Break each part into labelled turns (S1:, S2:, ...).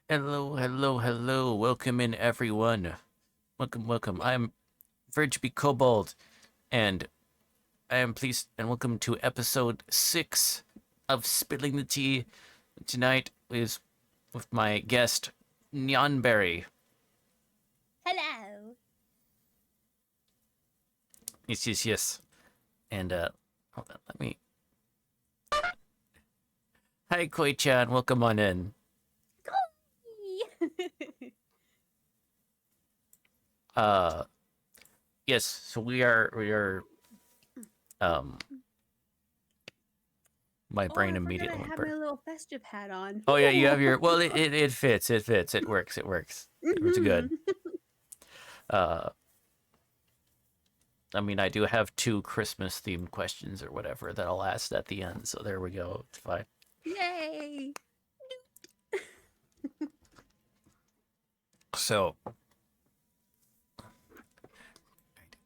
S1: Hello, hello, hello. Welcome in, everyone. Welcome, welcome. I'm Virgil Kobold, and I am pleased and welcome to episode 6 of Spilling the Tea. Tonight is with my guest, NyanBerri.
S2: Hello.
S1: Yes, yes, yes. And, hold on, let me. Hi, Koi-chan. Welcome on in. Uh, yes, so we are, um, my
S2: Oh,
S1: brain
S2: I forgot I
S1: immediately went
S2: have
S1: burr.
S2: my little festive hat on.
S1: Oh, yeah, you have your, well, it fits, it works, It's good. Uh, I mean, I do have 2 Christmas themed questions or whatever that I'll ask at the end, so there we go. It's fine.
S2: Yay!
S1: So,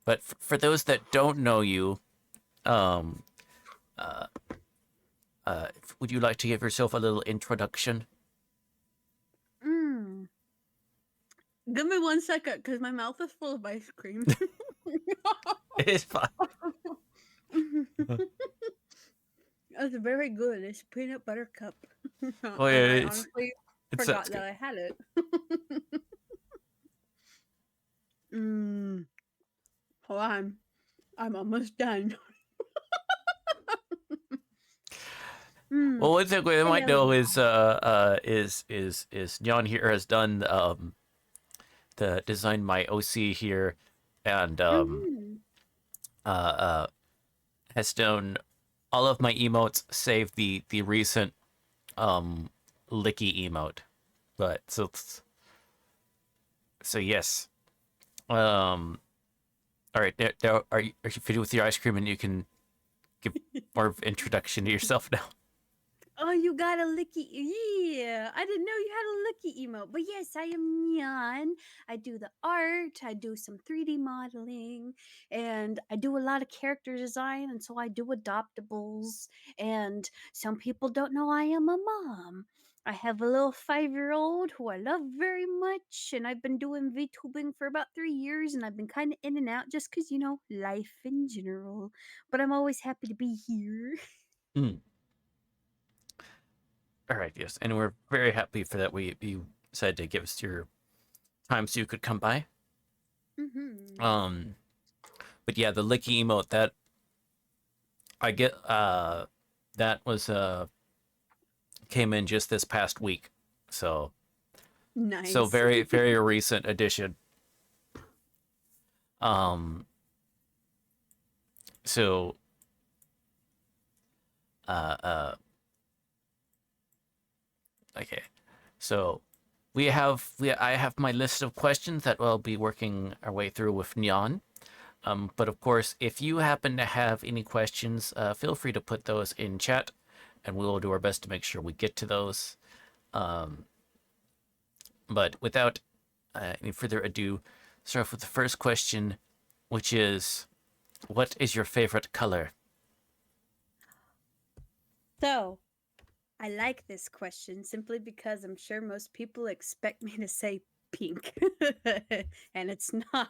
S1: but for those that don't know you, um, uh, would you like to give yourself a little introduction?
S2: Mm. Give me 1 second, because my mouth is full of ice cream.
S1: It is fine.
S2: It's very good. It's peanut butter cup.
S1: Oh
S2: And I
S1: yeah,
S2: honestly
S1: it sounds
S2: forgot
S1: good.
S2: that I had it. Hold on. I'm almost done.
S1: Well, one thing we might
S2: Hello.
S1: know is Jan here has done the design my OC here, and
S2: Mm-hmm.
S1: uh, uh, has done all of my emotes save the recent licky emote. But so yes. All right, there are you finished with your ice cream and you can give more of introduction to yourself now?
S2: Oh, you got a licky. Yeah, I didn't know you had a licky emote. But yes, I am Nyan. I do the art, I do some 3D modeling, and I do a lot of character design. And so I do adoptables. And some people don't know I am a mom. I have a little 5-year-old who I love very much. And I've been doing VTubing for about 3 years. And I've been kind of in and out just because, life in general. But I'm always happy to be here.
S1: Mm. All right, yes, and we're very happy for that. You decided to give us your time so you could come by.
S2: Mm-hmm.
S1: Um, but yeah, the licky emote that I get that was came in just this past week, so
S2: Nice.
S1: very very recent addition. Um, so uh uh okay, so I have my list of questions that we'll be working our way through with Nyan. But of course, if you happen to have any questions, feel free to put those in chat, and we will do our best to make sure we get to those. Um, but without any further ado, start off with the first question, which is, what is your favorite color?
S2: So, I like this question simply because I'm sure most people expect me to say pink, and it's not.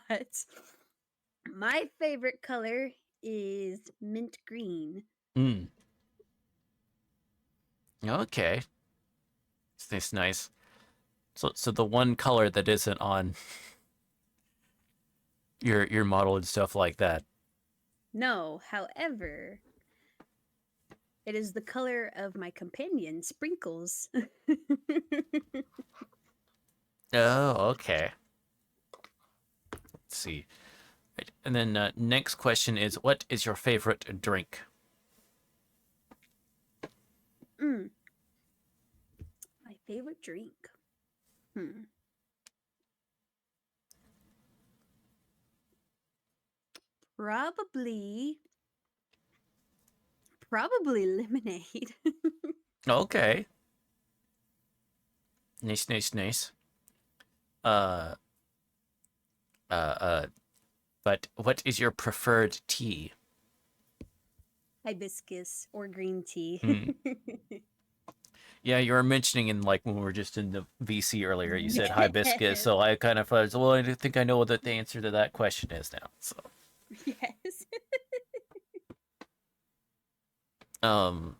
S2: My favorite color is mint green.
S1: Hmm. Okay. It's nice. So the one color that isn't on your model and stuff like that.
S2: No, however, it is the color of my companion, Sprinkles.
S1: Oh, okay. Let's see. Right. And then next question is, what is your favorite drink?
S2: Mm, my favorite drink. Hmm. Probably, probably lemonade.
S1: Okay. Nice, nice, nice. Uh, uh, uh, but what is your preferred tea?
S2: Hibiscus or green tea.
S1: Hmm. Yeah, you were mentioning in like when we were just in the VC earlier, you said hibiscus,
S2: Yes.
S1: so I kind of was, well, I think I know what the answer to that question is now. So,
S2: Yes.
S1: um,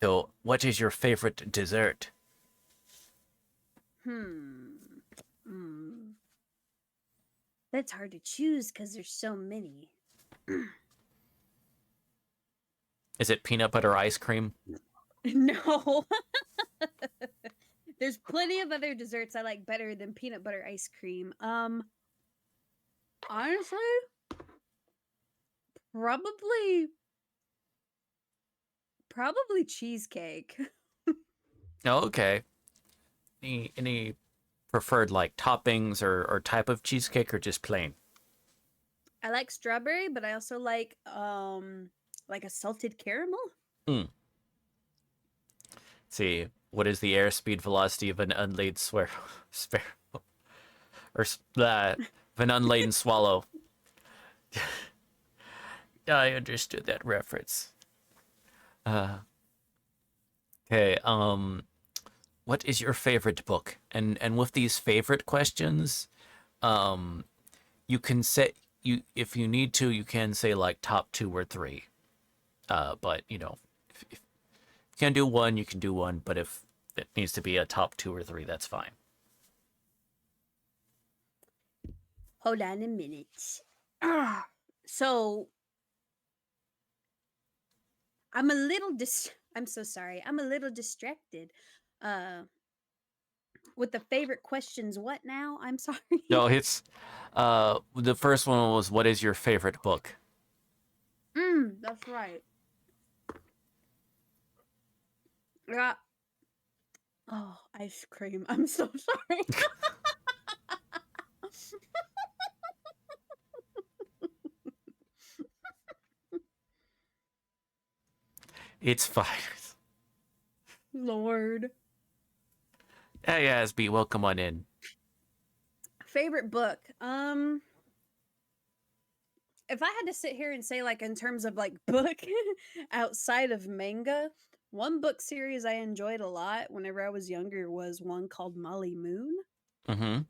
S1: so what is your favorite dessert?
S2: Hmm. Mm. That's hard to choose because there's so many.
S1: Is it peanut butter ice cream?
S2: No. There's plenty of other desserts I like better than peanut butter ice cream. Honestly, probably probably cheesecake.
S1: Oh, okay. Any preferred like toppings or type of cheesecake or just plain?
S2: I like strawberry, but I also like a salted caramel.
S1: Mm. See, what is the airspeed velocity of an unladen sparrow or of an unladen swallow? I understood that reference. Uh, okay. What is your favorite book? And with these favorite questions, um, you can say you if you need to, you can say like top two or three. But if you can do one, you can do one. But if it needs to be a top two or three, that's fine.
S2: Hold on a minute. Ah, so I'm so sorry. I'm a little distracted. Uh with the favorite questions. What now? I'm sorry.
S1: No, it's the first one was what is your favorite book?
S2: That's right. Yeah. Oh, ice cream. I'm so sorry.
S1: It's fine.
S2: Lord.
S1: Hey, Asby, welcome on in.
S2: Favorite book. If I had to sit here and say like in terms of like book outside of manga, one book series I enjoyed a lot whenever I was younger was one called Molly Moon,
S1: Mm-hmm.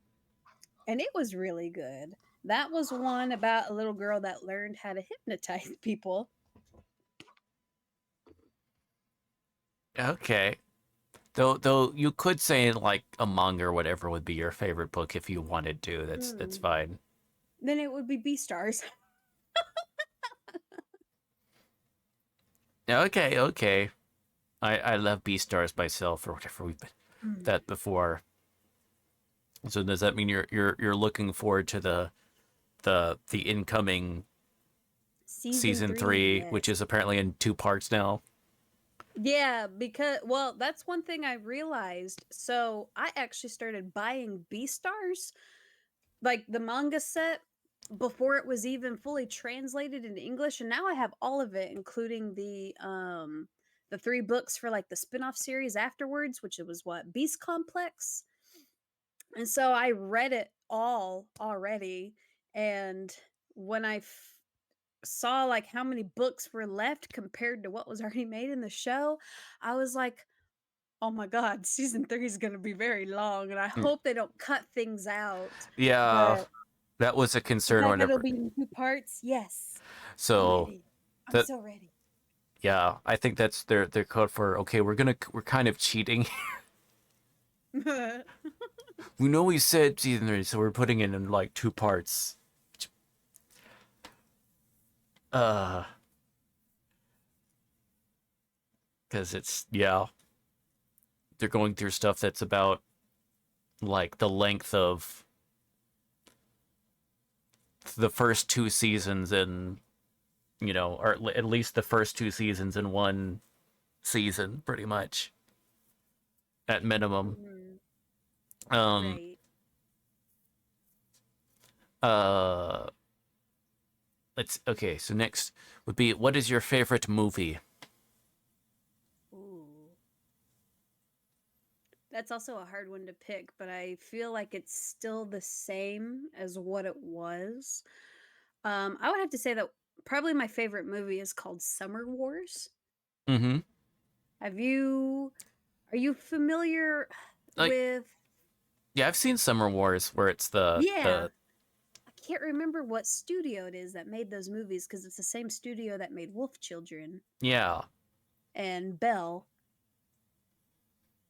S2: and it was really good. That was one about a little girl that learned how to hypnotize people.
S1: Okay. Though you could say like a manga or whatever would be your favorite book if you wanted to. That's
S2: Mm.
S1: fine.
S2: Then it would be Beastars.
S1: Okay, okay. I love Beastars myself or whatever we've been
S2: Mm.
S1: that before. So does that mean you're looking forward to the incoming
S2: Season
S1: season
S2: 3,
S1: three, which
S2: yes.
S1: is apparently in two parts now?
S2: Yeah, because well, that's one thing I realized. So I actually started buying Beastars, like the manga set, before it was even fully translated into English, and now I have all of it, including the three books for like the spin-off series afterwards, which it was what, Beast Complex. And so I read it all already, and when saw like how many books were left compared to what was already made in the show, I was like, "Oh my god, season 3 is going to be very long and I
S1: Mm.
S2: hope they don't cut things out."
S1: Yeah,
S2: But
S1: that was a
S2: the
S1: concern
S2: fact that it'll
S1: whenever.
S2: be in two parts, yes. I'm
S1: So
S2: ready. I'm
S1: that
S2: so ready.
S1: yeah, I think that's their code for okay. We're kind of cheating. We know we said season three, so we're putting it in like two parts. Uh, because it's yeah, they're going through stuff that's about like the length of the first two seasons in or at least the first two seasons in one season, pretty much at minimum.
S2: Mhm.
S1: Um.
S2: Right.
S1: Uh. Let's okay. So next would be what is your favorite movie?
S2: Ooh. That's also a hard one to pick, but I feel like it's still the same as what it was. I would have to say that probably my favorite movie is called Summer Wars.
S1: Mm-hmm.
S2: Have you are you familiar
S1: Like,
S2: with
S1: yeah, I've seen Summer Wars where it's
S2: Yeah,
S1: the
S2: I can't remember what studio it is that made those movies because it's the same studio that made Wolf Children
S1: yeah.
S2: and Belle.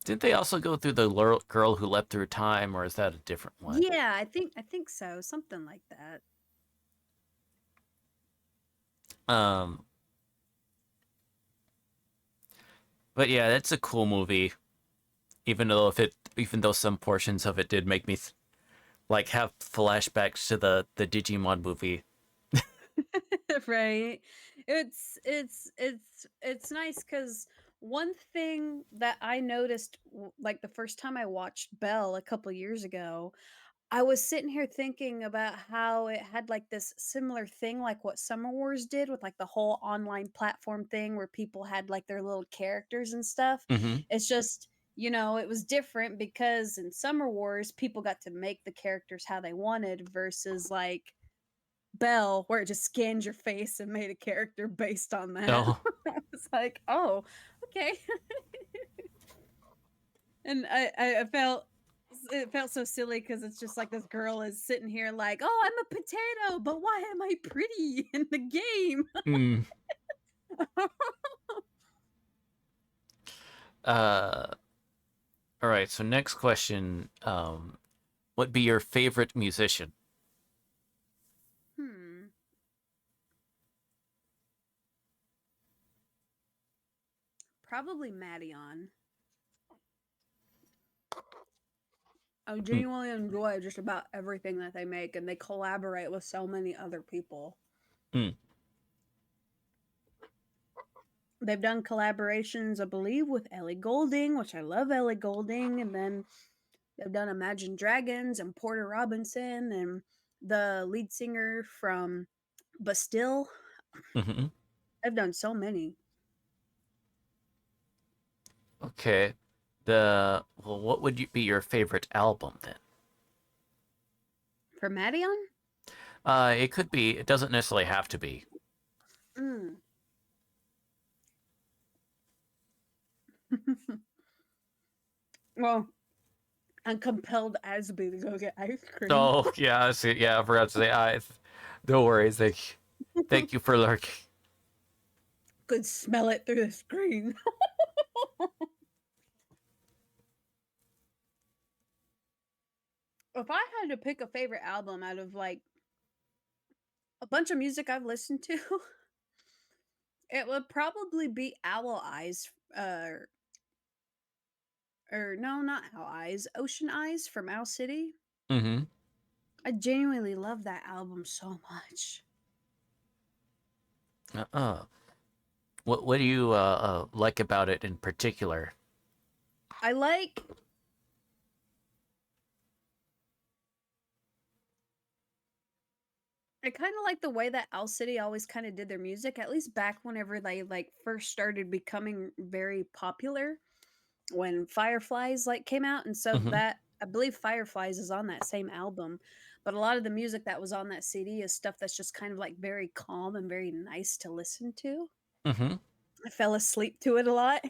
S1: Didn't they also go through the girl who leapt through time, or is that a different one?
S2: Yeah, I think so, something like that.
S1: Um, but yeah, it's a cool movie. Even though some portions of it did make me like have flashbacks to the Digimon movie.
S2: Right. It's nice cuz one thing that I noticed like the first time I watched Belle a couple years ago, I was sitting here thinking about how it had like this similar thing like what Summer Wars did with like the whole online platform thing where people had like their little characters and stuff.
S1: Mm-hmm.
S2: It's just, it was different because in Summer Wars people got to make the characters how they wanted versus like Belle where it just scanned your face and made a character based on that.
S1: Oh.
S2: I was like, "Oh, okay." And I felt it felt so silly because it's just like this girl is sitting here like, "Oh, I'm a potato, but why am I pretty in the game?"
S1: Mm. Uh. All right. So next question. What be your favorite musician?
S2: Hmm. Probably Madeon. I
S1: Mm,
S2: genuinely enjoy just about everything that they make, and they collaborate with so many other people.
S1: mm,
S2: They've done collaborations, I believe, with Ellie Goulding, which I love Ellie Goulding, and then they've done Imagine Dragons and Porter Robinson and the lead singer from Bastille.
S1: mm-hmm.
S2: I've done so many.
S1: Okay. What would be your favorite album then?
S2: For Madeon?
S1: It could be. It doesn't necessarily have to be.
S2: Mm. Well, I'm compelled as be to go get ice cream.
S1: Oh yeah, I see. Yeah, I forgot to say. No worries. Thank you for lurking.
S2: Could smell it through the screen. If I had to pick a favorite album out of like a bunch of music I've listened to, it would probably be Owl Eyes. Or no, not Owl Eyes. Ocean Eyes from Owl City.
S1: Mm-hmm.
S2: I genuinely love that album so much.
S1: Uh-uh. What do you like about it in particular?
S2: I like I kind of like the way that Owl City always kind of did their music, at least back whenever they like first started becoming very popular when Fireflies like came out. And so
S1: Mm-hmm.
S2: that I believe Fireflies is on that same album. But a lot of the music that was on that CD is stuff that's just kind of like very calm and very nice to listen to.
S1: Mm-hmm.
S2: I fell asleep to it a lot.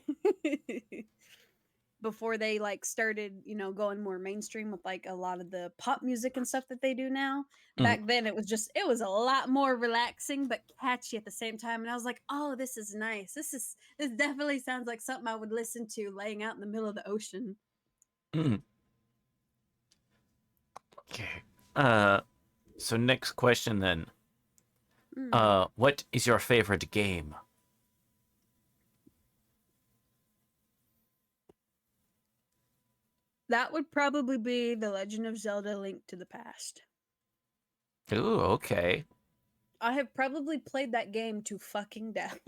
S2: Before they like started, going more mainstream with like a lot of the pop music and stuff that they do now.
S1: Mm-hmm.
S2: Back then it was a lot more relaxing but catchy at the same time. And I was like, oh, this is nice. This definitely sounds like something I would listen to laying out in the middle of the ocean.
S1: Mm-hmm. Okay. Uh. So next question then.
S2: Mm.
S1: What is your favorite game?
S2: That would probably be The Legend of Zelda Link to the Past.
S1: Ooh, okay.
S2: I have probably played that game to fucking death.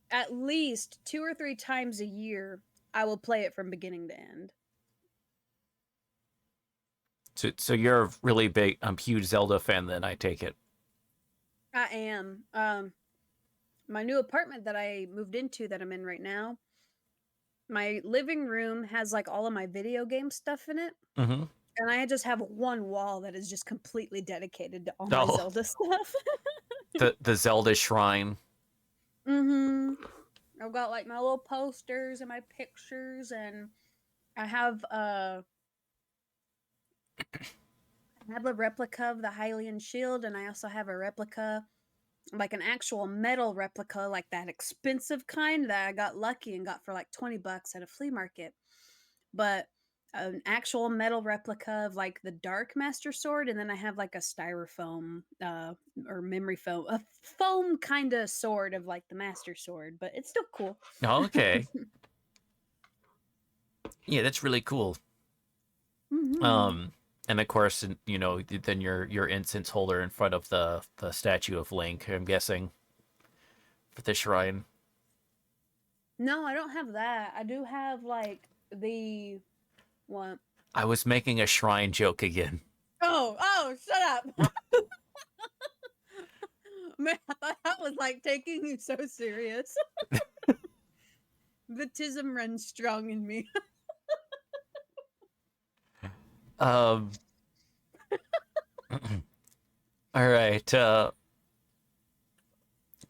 S2: At least 2 or 3 times a year, I will play it from beginning to end.
S1: So you're a really big, huge Zelda fan then, I take it.
S2: I am. My new apartment that I moved into that I'm in right now, my living room has like all of my video game stuff in it.
S1: Mm-hmm.
S2: And I just have one wall that is just completely dedicated to all my
S1: Oh,
S2: Zelda stuff.
S1: the Zelda shrine.
S2: Mm-hmm. I've got like my little posters and my pictures, and I have I have a replica of the Hylian shield, and I also have a replica, like an actual metal replica, like that expensive kind that I got lucky and got for like $20 at a flea market. But an actual metal replica of like the Dark Master Sword, and then I have like a styrofoam or memory foam, a foam kind of sword of like the Master Sword, but it's still cool.
S1: Okay. Yeah, that's really cool.
S2: Mm-hmm.
S1: Um, and of course, then your incense holder in front of the statue of Link. I'm guessing for the shrine.
S2: No, I don't have that. I do have like the what?
S1: I was making a shrine joke again.
S2: Oh, shut up. Man, I thought I was like taking you so serious. The tism runs strong in me.
S1: Um, all right.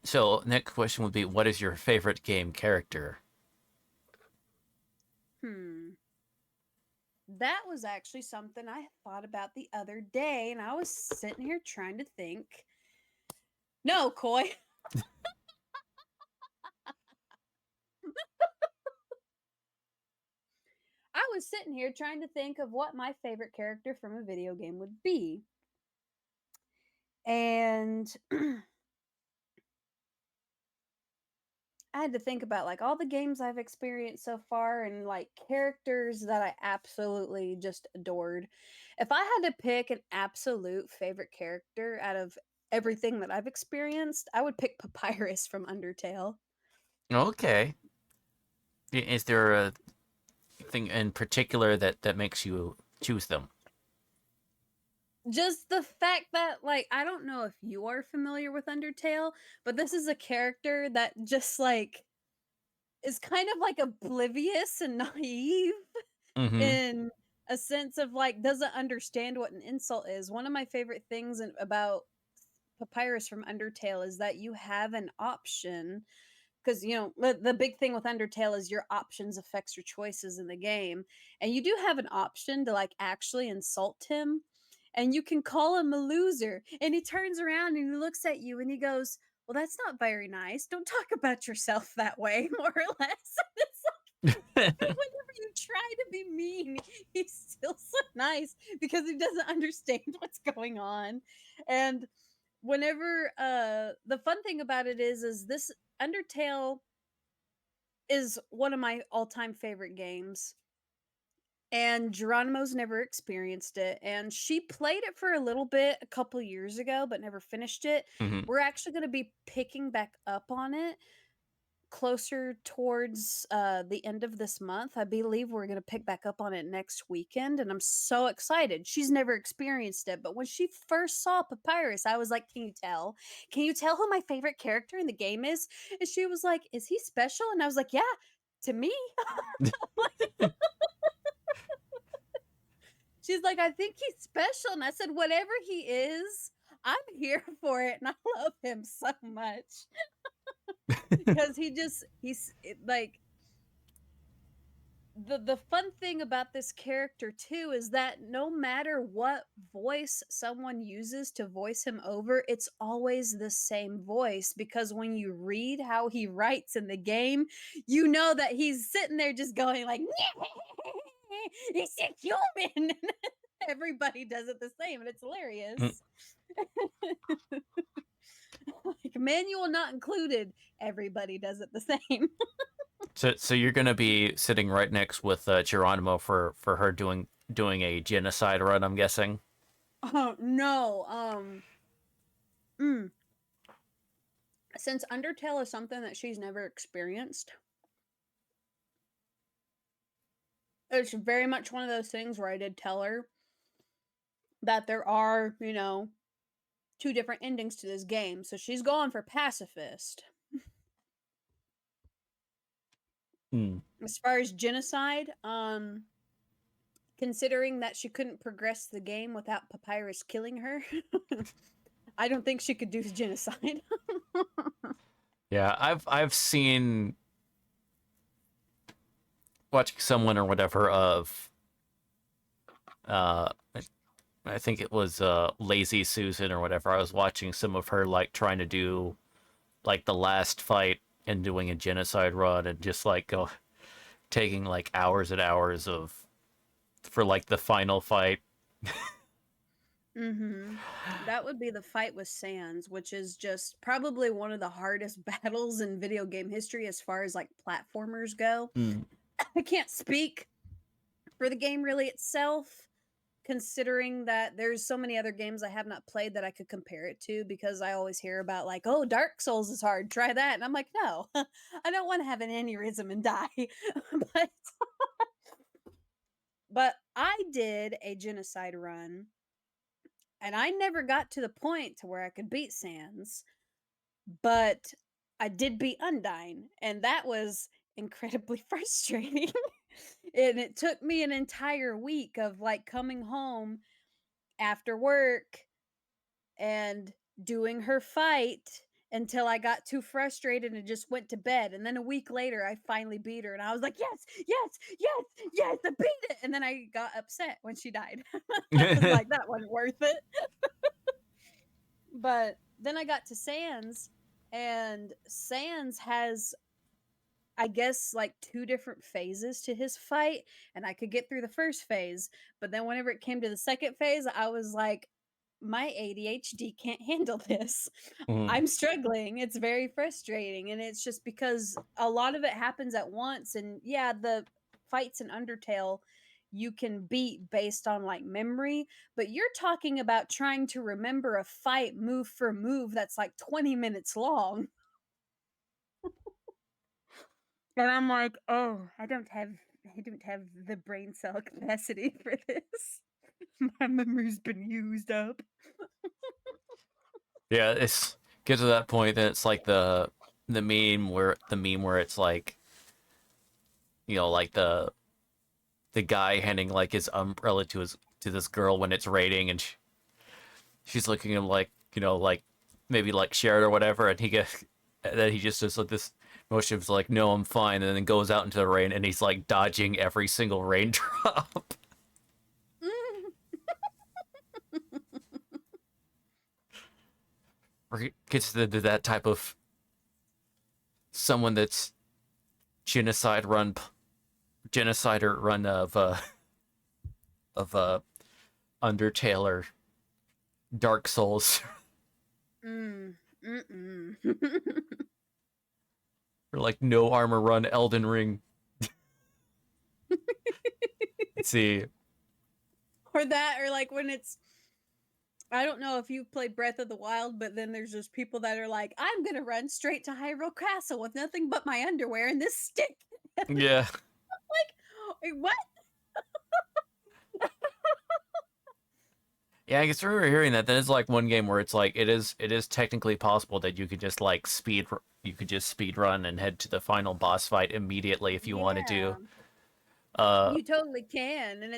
S1: So next question would be, what is your favorite game character?
S2: Hmm. That was actually something I thought about the other day, and I was sitting here trying to think. No, Coy. I was sitting here trying to think of what my favorite character from a video game would be. And I had to think about like all the games I've experienced so far and like characters that I absolutely just adored. If I had to pick an absolute favorite character out of everything that I've experienced, I would pick Papyrus from Undertale.
S1: Okay. Is there a thing in particular that makes you choose them?
S2: Just the fact that like I don't know if you are familiar with Undertale, but this is a character that just like is kind of like oblivious and naive
S1: Mm-hmm.
S2: in a sense of like doesn't understand what an insult is. One of my favorite things about Papyrus from Undertale is that you have an option because the big thing with Undertale is your options affects your choices in the game, and you do have an option to like actually insult him, and you can call him a loser, and he turns around and he looks at you and he goes, well, that's not very nice, don't talk about yourself that way, more or less. It's whenever you try to be mean, he's still so nice because he doesn't understand what's going on. And whenever the fun thing about it is this Undertale is one of my all-time favorite games. And Geronimo's never experienced it. And she played it for a little bit a couple years ago, but never finished it.
S1: Mm-hmm.
S2: We're actually going to be picking back up on it closer towards the end of this month. I believe we're going to pick back up on it next weekend, and I'm so excited. She's never experienced it, but when she first saw Papyrus, I was like, "Can you tell? Can you tell who my favorite character in the game is?" And she was like, "Is he special?" And I was like, "Yeah, to me." She's like, "I think he's special." And I said, "Whatever he is, I'm here for it." And I love him so much because like the fun thing about this character too is that no matter what voice someone uses to voice him over, it's always the same voice, because when you read how he writes in the game, you know that he's sitting there just going like he's a human. Everybody does it the same, and it's hilarious. Like, manual not included, everybody does it the same.
S1: So you're gonna be sitting right next with Geronimo for her doing a genocide run, I'm guessing.
S2: Oh no. Mm, since Undertale is something that she's never experienced, it's very much one of those things where I did tell her that there are, two different endings to this game. So she's going for pacifist.
S1: Hmm.
S2: As far as genocide, considering that she couldn't progress the game without Papyrus killing her, I don't think she could do genocide.
S1: Yeah, I've seen. watching someone or whatever of uh I think it was Lazy Susan or whatever. I was watching some of her like trying to do like the last fight and doing a genocide run and just like go taking like hours and hours of for like the final fight.
S2: Mm-hmm. That would be the fight with Sans, which is just probably one of the hardest battles in video game history as far as like platformers go.
S1: Mm.
S2: I can't speak for the game really itself, considering that there's so many other games I have not played that I could compare it to, because I always hear about like, oh, Dark Souls is hard, try that. And I'm like, no, I don't want to have an aneurysm and die. but but I did a genocide run and I never got to the point to where I could beat Sans, but I did beat Undyne, and that was incredibly frustrating. And it took me an entire week of like coming home after work and doing her fight until I got too frustrated and just went to bed. And then a week later, I finally beat her, and I was like, "Yes, yes, yes, yes, I beat it!" And then I got upset when she died. I was like, "That wasn't worth it." But then I got to Sans, and Sans has, I guess, like two different phases to his fight, and I could get through the first phase. But then whenever it came to the second phase, I was like, my ADHD can't handle this.
S1: Mm.
S2: I'm struggling. It's very frustrating. And it's just because a lot of it happens at once. And yeah, the fights in Undertale you can beat based on like memory, but you're talking about trying to remember a fight move for move that's like 20 minutes long. And I'm like, "Oh, I don't have the brain cell capacity for this. My memory's been used up."
S1: Yeah, it's get to that point that it's like the meme where it's like like the guy handing like his umbrella to this girl when it's raining and she's looking at him like like maybe like share it or whatever and then he just does like this motion of like no I'm fine and then goes out into the rain and he's like dodging every single raindrop. Or he gets to that type of someone that's genocide run genocider run of Undertale or Dark Souls
S2: Mm, mm-mm.
S1: or like no armor run Elden Ring. Let's see.
S2: Or that, or like when it's, I don't know if you've played Breath of the Wild, but then there's just people that are like, I'm gonna run straight to Hyrule Castle with nothing but my underwear and this stick.
S1: Yeah.
S2: Like, wait, what?
S1: Yeah, I guess I remember hearing that. Then it's like one game where it's like it is technically possible that you could just speed run and head to the final boss fight immediately if you wanted to.
S2: Yeah.
S1: Uh,
S2: You totally can.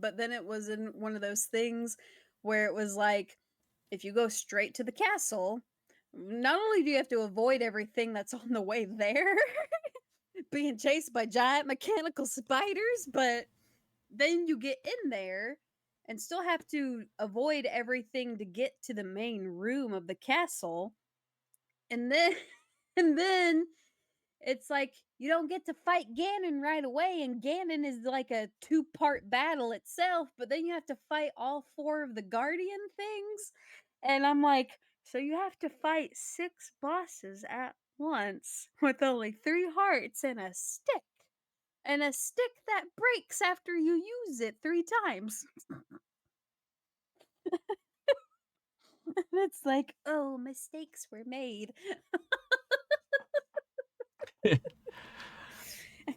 S2: But then it was in one of those things where it was like, if you go straight to the castle, not only do you have to avoid everything that's on the way there, being chased by giant mechanical spiders, but then you get in there and still have to avoid everything to get to the main room of the castle. And then and then it's like you don't get to fight Ganon right away, and Ganon is like a two-part battle itself, but then you have to fight all four of the Guardian things. And I'm like, so you have to fight six bosses at once with only three hearts and a stick. And a stick that breaks after you use it three times. It's like, oh, mistakes were made.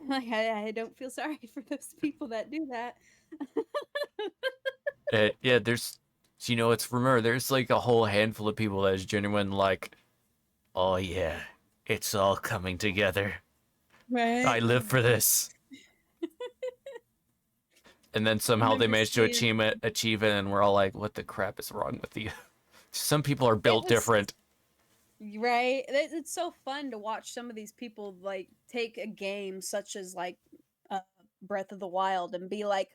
S2: Like, I don't feel sorry for those people that do that.
S1: yeah, there's it's remember there's like a whole handful of people that is genuine like, oh yeah, it's all coming together. I
S2: Right?
S1: live for this. And then
S2: I
S1: somehow they
S2: remember
S1: manage to
S2: seeing
S1: achieve it, and we're all like, what the crap is wrong with you? Some people are
S2: it
S1: built
S2: was
S1: different.
S2: right. It's so fun to watch some of these people like take a game such as like Breath of the Wild and be like,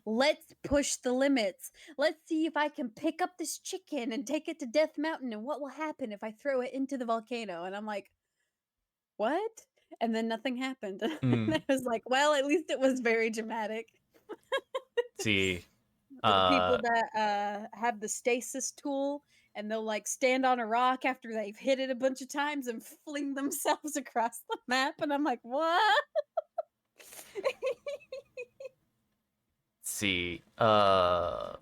S2: let's push the limits. Let's see if I can pick up this chicken and take it to Death Mountain and what will happen if I throw it into the volcano." And I'm like, "What?" And then nothing happened. And
S1: Mm,
S2: I was like, "Well, at least it was very dramatic."
S1: see,
S2: Or the people
S1: uh,
S2: that, have the stasis tool, and they'll, like, stand on a rock after they've hit it a bunch of times and fling themselves across the map, and I'm like, "What?"
S1: see, okay,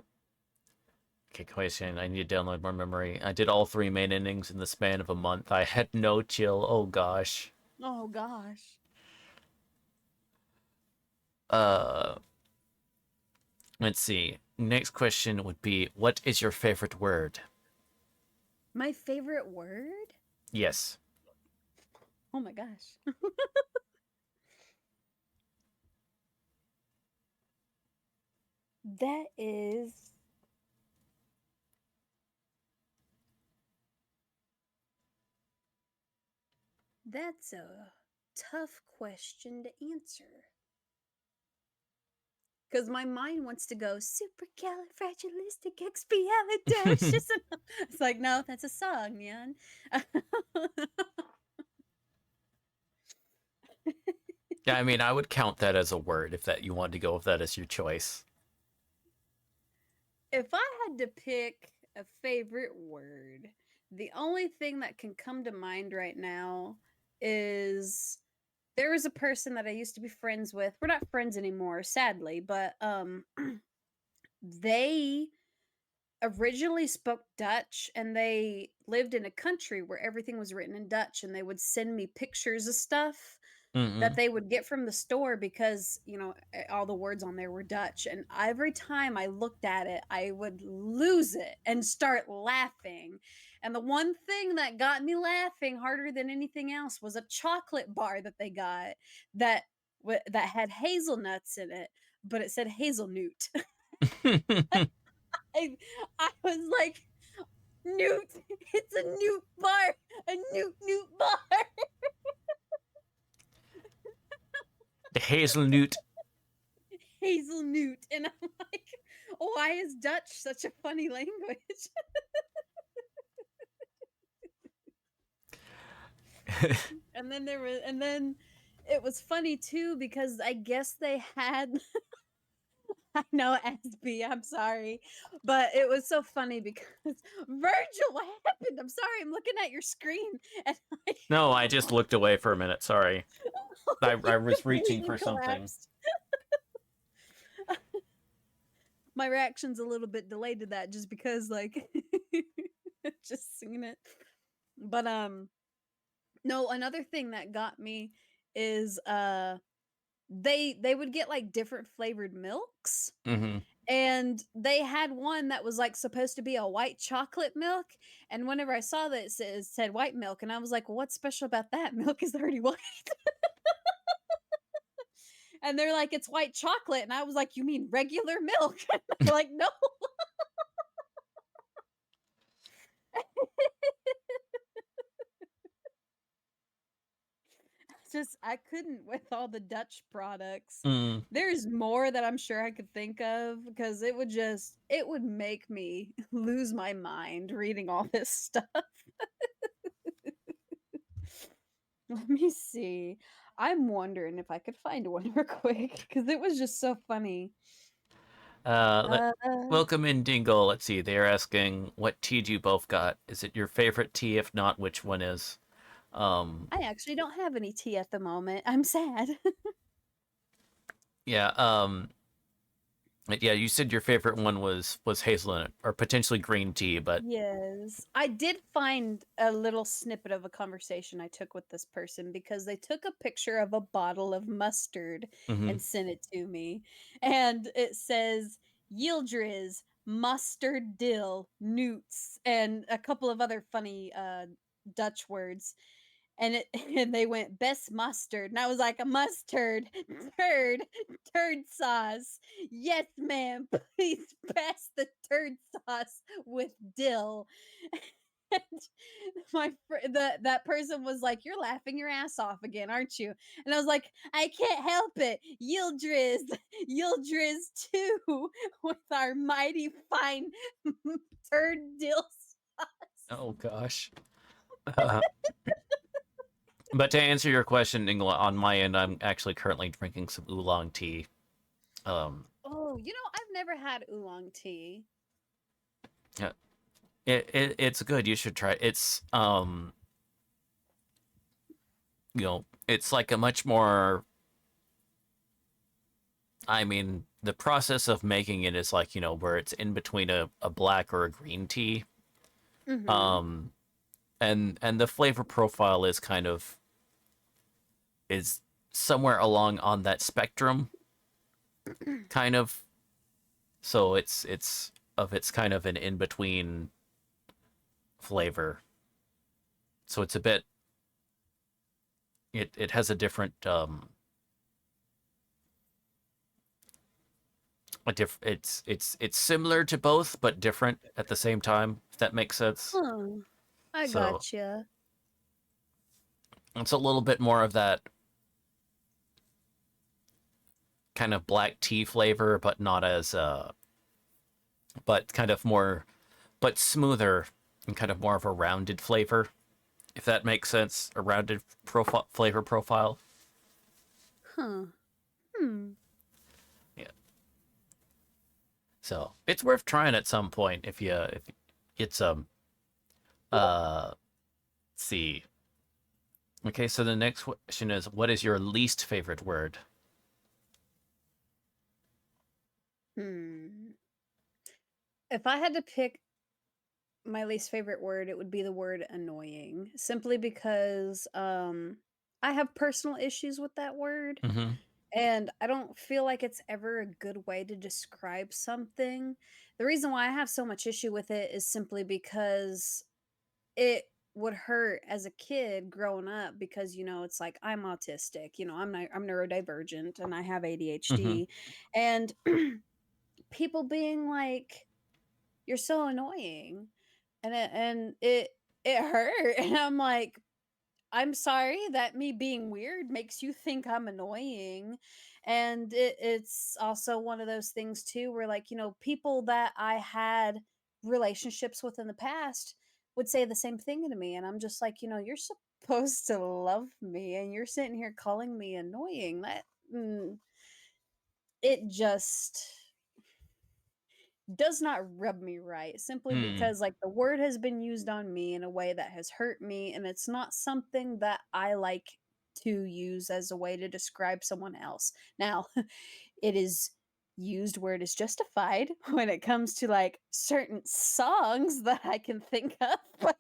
S1: question. I need to download more memory. I did all three main endings in the span of a month. I had no chill. Oh gosh.
S2: Oh gosh.
S1: Uh, let's see. Next question would be, what is your favorite word?
S2: My favorite word?
S1: Yes.
S2: Oh my gosh. That is that's a tough question to answer. Because my mind wants to go supercalifragilisticexpialidocious. It's like, no, that's a song, man.
S1: Yeah, I mean, I would count that as a word if that you want to go with that as your choice.
S2: If I had to pick a favorite word, the only thing that can come to mind right now is there was a person that I used to be friends with. We're not friends anymore, sadly, but they originally spoke Dutch and they lived in a country where everything was written in Dutch, and they would send me pictures of stuff that
S1: Mm-mm.
S2: they would get from the store because, all the words on there were Dutch. And every time I looked at it, I would lose it and start laughing. And the one thing that got me laughing harder than anything else was a chocolate bar that they got that that had hazelnuts in it, but it said hazelnut. I, I was like, Newt, it's a Newt bar, a Newt bar.
S1: The hazelnut.
S2: Hazelnut. And I'm like, why is Dutch such a funny language? And then it was funny too because I guess they had I know SB, I'm sorry. But it was so funny because Virgil, what happened? I'm sorry, I'm looking at your screen and I
S1: No, I just looked away for a minute. Sorry. I
S2: you
S1: was reaching
S2: completely
S1: for something.
S2: collapsed. My reaction's a little bit delayed to that just because like just seeing it. But no, another thing that got me is they would get like different flavored milks,
S1: Mm-hmm.
S2: and they had one that was like supposed to be a white chocolate milk, and whenever I saw that it said white milk, and I was like, well, what's special about that? Milk is already white. And they're like, it's white chocolate, and I was like, you mean regular milk? And they're like, no. Just I couldn't with all the Dutch products.
S1: Mm.
S2: There's more that I'm sure I could think of because it would make me lose my mind reading all this stuff. Let me see. I'm wondering if I could find one real quick because it was just so funny.
S1: Let
S2: Uh,
S1: welcome in Dingle. Let's see. They're asking what tea do you both got? Is it your favorite tea? If not, which one is? Um,
S2: I actually don't have any tea at the moment. I'm sad.
S1: yeah. Yeah. You said your favorite one was hazelnut or potentially green tea, but
S2: Yes. I did find a little snippet of a conversation I took with this person because they took a picture of a bottle of mustard
S1: mhm.
S2: and sent it to me. And it says Yildriz, mustard dill, newts, and a couple of other funny Dutch words. And it and they went best mustard. And I was like, a mustard, turd, turd sauce. Yes, ma'am. Please pass the turd sauce with dill. That person was like, "You're laughing your ass off again, aren't you?" And I was like, "I can't help it. Yildriz, Yildriz too, with our mighty fine turd dill sauce."
S1: Oh gosh. Uh, but to answer your question, Ingela, on my end, I'm actually currently drinking some oolong tea. Um,
S2: Oh, I've never had oolong tea.
S1: yeah, it's good. You should try it. It's it's like a much more. I mean, the process of making it is like where it's in between a black or a green tea.
S2: Mm-hmm.
S1: Um, and the flavor profile is is somewhere along on that spectrum, kind of. So it's kind of an in between flavor. So it's a bit it has a different it's similar to both but different at the same time, if that makes sense.
S2: Huh. I
S1: So
S2: gotcha.
S1: it's a little bit more of that kind of black tea flavor, but not as but kind of more but smoother and kind of more of a rounded flavor, if that makes sense. A rounded profile flavor profile.
S2: Huh. Hmm.
S1: Yeah. So it's worth trying at some point if you get some. Let's see. Okay, so the next question is, what is your least favorite word?
S2: Hmm. If I had to pick my least favorite word, it would be the word annoying, simply because I have personal issues with that word,
S1: Mm-hmm.
S2: and I don't feel like it's ever a good way to describe something. The reason why I have so much issue with it is simply because it would hurt as a kid growing up, because it's like I'm autistic, I'm neurodivergent and I have
S1: Mm-hmm.
S2: ADHD, and people being like, "You're so annoying." And it hurt. And I'm like, "I'm sorry that me being weird makes you think I'm annoying." And it's also one of those things too where, like, people that I had relationships with in the past would say the same thing to me, and I'm just like, "You're supposed to love me and you're sitting here calling me annoying." It just does not rub me right, simply
S1: Mm.
S2: because, like, the word has been used on me in a way that has hurt me, and it's not something that I like to use as a way to describe someone else. Now, it is used where it is justified when it comes to, like, certain songs that I can think of, but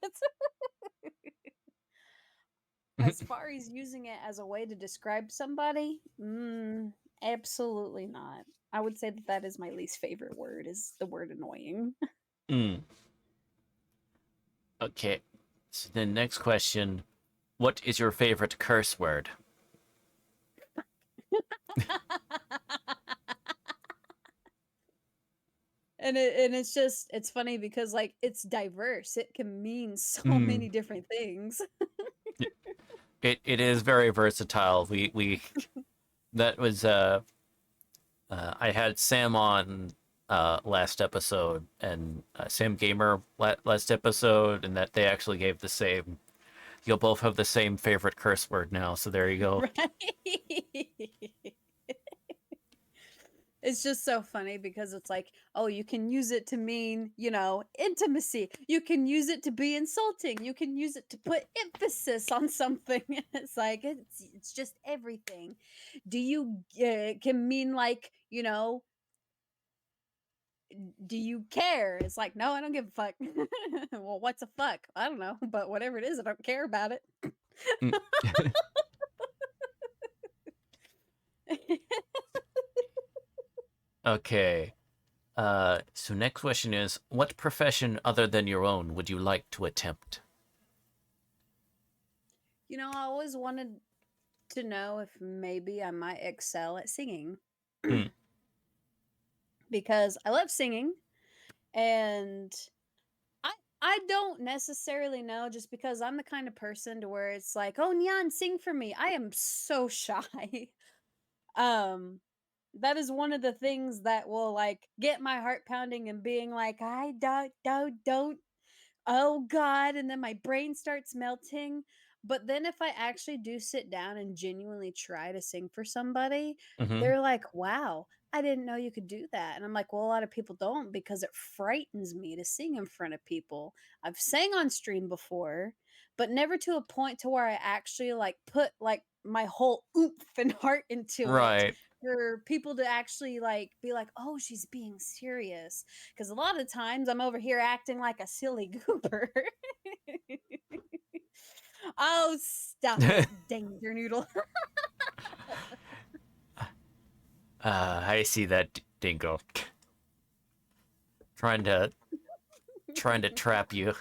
S2: as far as using it as a way to describe somebody, absolutely not. I would say that that is my least favorite word, is the word annoying.
S1: Mm. Okay. So the next question, what is your favorite curse word?
S2: And it's funny because, like, it's diverse. It can mean so
S1: Mm.
S2: many different things.
S1: It is very versatile. We that was I had Sam on last episode, and Sam Gamer last episode, and that they actually gave the same. You'll both have the same favorite curse word now, so there you go.
S2: Right? It's just so funny because it's like, oh, you can use it to mean, intimacy. You can use it to be insulting. You can use it to put emphasis on something. It's like it's just everything. Do you can mean, like, do you care? It's like, no, I don't give a fuck. Well, what's a fuck? I don't know, but whatever it is, I don't care about it.
S1: Mm. Okay. So next question is, what profession other than your own would you like to attempt?
S2: I always wanted to know if maybe I might excel at singing,
S1: Hmm.
S2: because I love singing, and I don't necessarily know just because I'm the kind of person to where it's like, "Oh, Nyan, sing for me." I am so shy. Um, that is one of the things that will, like, get my heart pounding and being like, "I don't oh god," and then my brain starts melting. But then if I actually do sit down and genuinely try to sing for somebody,
S1: Hmm.
S2: they're like, "Wow, I didn't know you could do that." And I'm like, "Well, a lot of people don't because it frightens me to sing in front of people." I've sang on stream before, but never to a point to where I actually like put like my whole oomph and heart into it
S1: Right.
S2: for people to actually like be like, "Oh, she's being serious." Because a lot of times I'm over here acting like a silly goober. Oh, stop it, danger noodle.
S1: I see that dingo trying to trap you.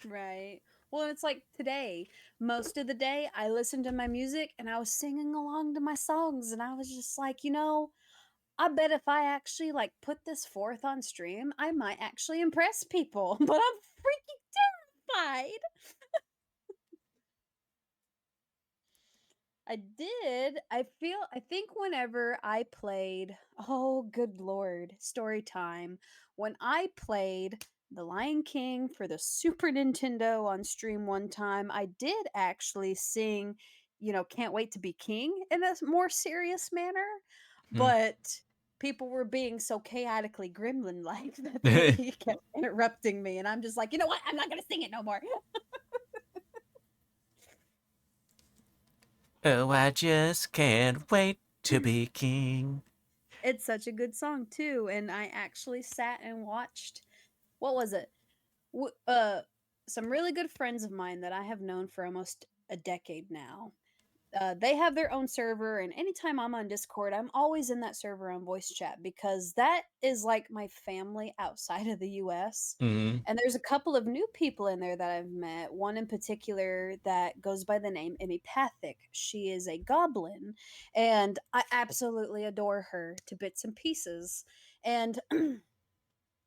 S2: Right. Well, it's like today, most of the day, I listened to my music and I was singing along to my songs, and I was just like, I bet if I actually like put this forth on stream, I might actually impress people. But I'm freaking terrified. I did. I think whenever I played, oh good lord, story time. When I played The Lion King for the Super Nintendo on stream one time, I did actually sing, Can't Wait to Be King in a more serious manner,
S1: Hmm.
S2: but people were being so chaotically gremlin like that they kept interrupting me, and I'm just like, "You know what? I'm not going to sing it no more."
S1: Oh, I just can't wait to be king.
S2: It's such a good song too, and I actually sat and watched, what was it? W- uh some really good friends of mine that I have known for almost a decade now. They have their own server, and anytime I'm on Discord, I'm always in that server on voice chat because that is like my family outside of the US.
S1: Hmm.
S2: And there's a couple of new people in there that I've met. One in particular that goes by the name Emipathic. She is a goblin, and I absolutely adore her to bits and pieces. And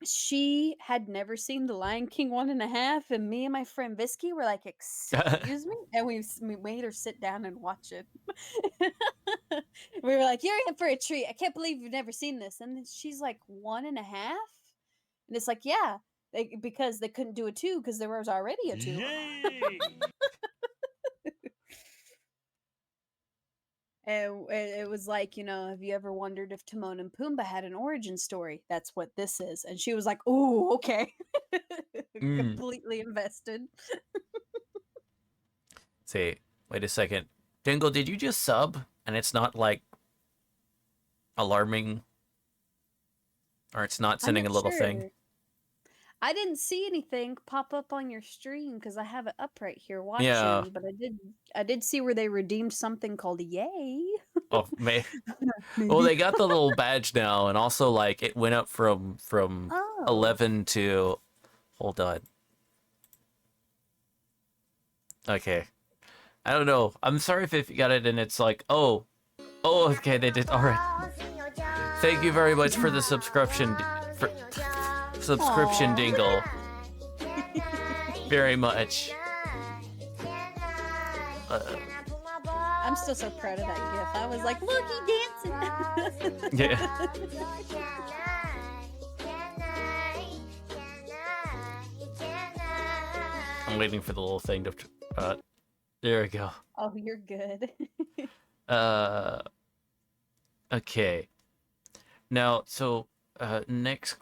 S2: she had never seen The Lion King 1.5, and me and my friend Visky were like, "Excuse me?" And we made her sit down and watch it. We were like, "You're in for a treat. I can't believe you've never seen this." And then she's like, 1.5? And it's like, "Yeah, because they couldn't do a 2 because there was already a 2."
S3: Yay!
S2: And it was like, have you ever wondered if Timon and Pumbaa had an origin story? That's what this is. And she was like, "Ooh, okay."
S1: Mm.
S2: Completely invested.
S1: Say, wait a second. Dingle, did you just sub? And it's not like alarming, or it's not
S2: I'm
S1: sending
S2: not
S1: a little thing?
S2: sure. I didn't see anything pop up on your stream because I have it up right here
S1: Yeah.
S2: watching, but I did see where they redeemed something called Yay.
S1: Oh, well,
S2: Maybe.
S1: they got the little badge now, and also like it went up from
S2: Oh.
S1: 11 to. Hold on. Okay. I don't know. I'm sorry if you got it and it's like, oh, okay, they did. All right. Thank you very much for the for subscription
S2: Aw.
S1: dingle. Very much. Uh,
S2: I'm still so proud of that gif. I was like, "Look, he
S1: yeah.
S2: dancing."
S1: I'm waiting for the little thing to. Uh, there we go.
S2: Oh, you're good.
S1: Uh, okay. Now, so next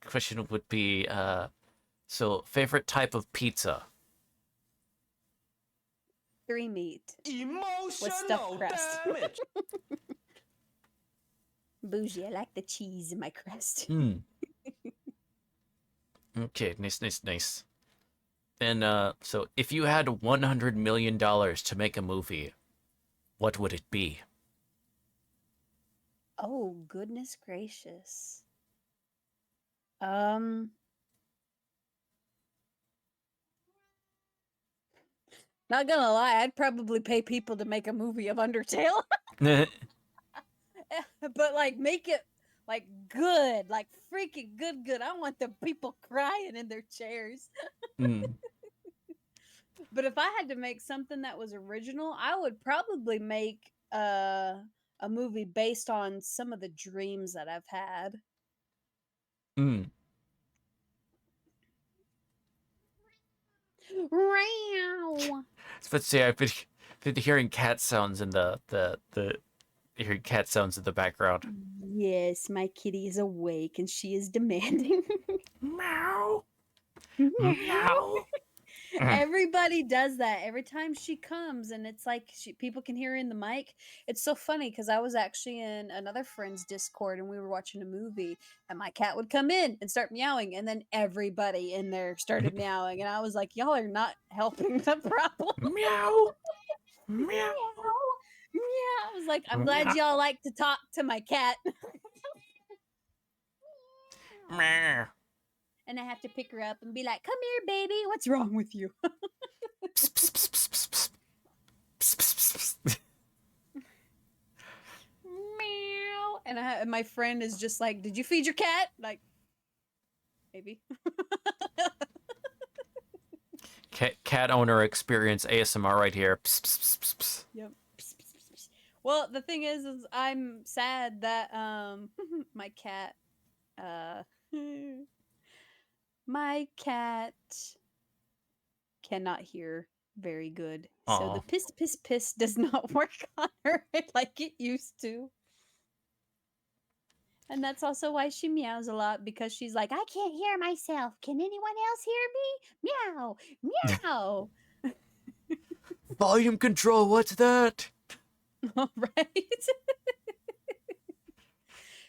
S1: question would be so favorite type of pizza.
S2: 3 meat with stuffed
S3: Emotional
S2: crust.
S3: damage.
S2: Bougie, I like the cheese in my crust.
S1: Hmm. Okay, nice. And so if you had $100 million to make a movie, what would it be?
S2: Oh, goodness gracious. Um, Not gonna lie, I'd probably pay people to make a movie of Undertale. But like make it Like good, like freaking good. I want the people crying in their chairs.
S1: Mm.
S2: But if I had to make something that was original, I would probably make a movie based on some of the dreams that I've had.
S1: Mm.
S2: Wow.
S1: Let's say been hearing cat sounds in the hearing cat sounds in the background.
S2: Yes, my kitty is awake and she is demanding.
S1: Meow.
S2: Meow.
S1: Meow. Mm.
S2: Everybody does that every time she comes, and it's like people can hear her in the mic. It's so funny because I was actually in another friend's Discord and we were watching a movie, and my cat would come in and start meowing, and then everybody in there started meowing, and I was like, "Y'all are not helping the problem."
S1: Meow. Meow.
S2: Meow. Yeah, I was like, "I'm glad
S1: Meow.
S2: y'all like to talk to my cat."
S1: Meow.
S2: And I have to pick her up and be like, "Come here, baby. What's wrong with you?"
S1: Psst, psst, psst, psst, psst, psst. Psst, psst, psst, psst.
S2: Meow. And my friend is just like, "Did you feed your cat?" Like, maybe.
S1: Cat owner experience ASMR right here. Psst, psst, psst, psst, psst.
S2: Yep. Well, the thing is I'm sad that my cat uh my cat cannot hear very good. So the
S1: Aw.
S2: piss piss piss does not work on her like it used to. And that's also why she meows a lot, because she's like, "I can't hear myself. Can anyone else hear me? Meow, meow."
S1: Volume control, what's that?
S2: Right?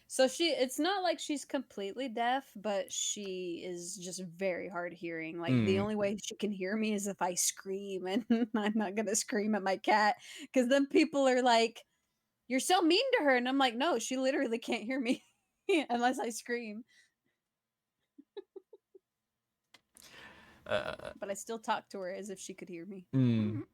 S2: So it's not like she's completely deaf, but she is just very hard hearing. Like the
S1: Mm.
S2: only way she can hear me is if I scream, and I'm not gonna scream at my cat because then people are like, "You're so mean to her," and I'm like, "No, she literally can't hear me unless I scream."
S1: Uh,
S2: But I still talk to her as if she could hear me.
S1: mm.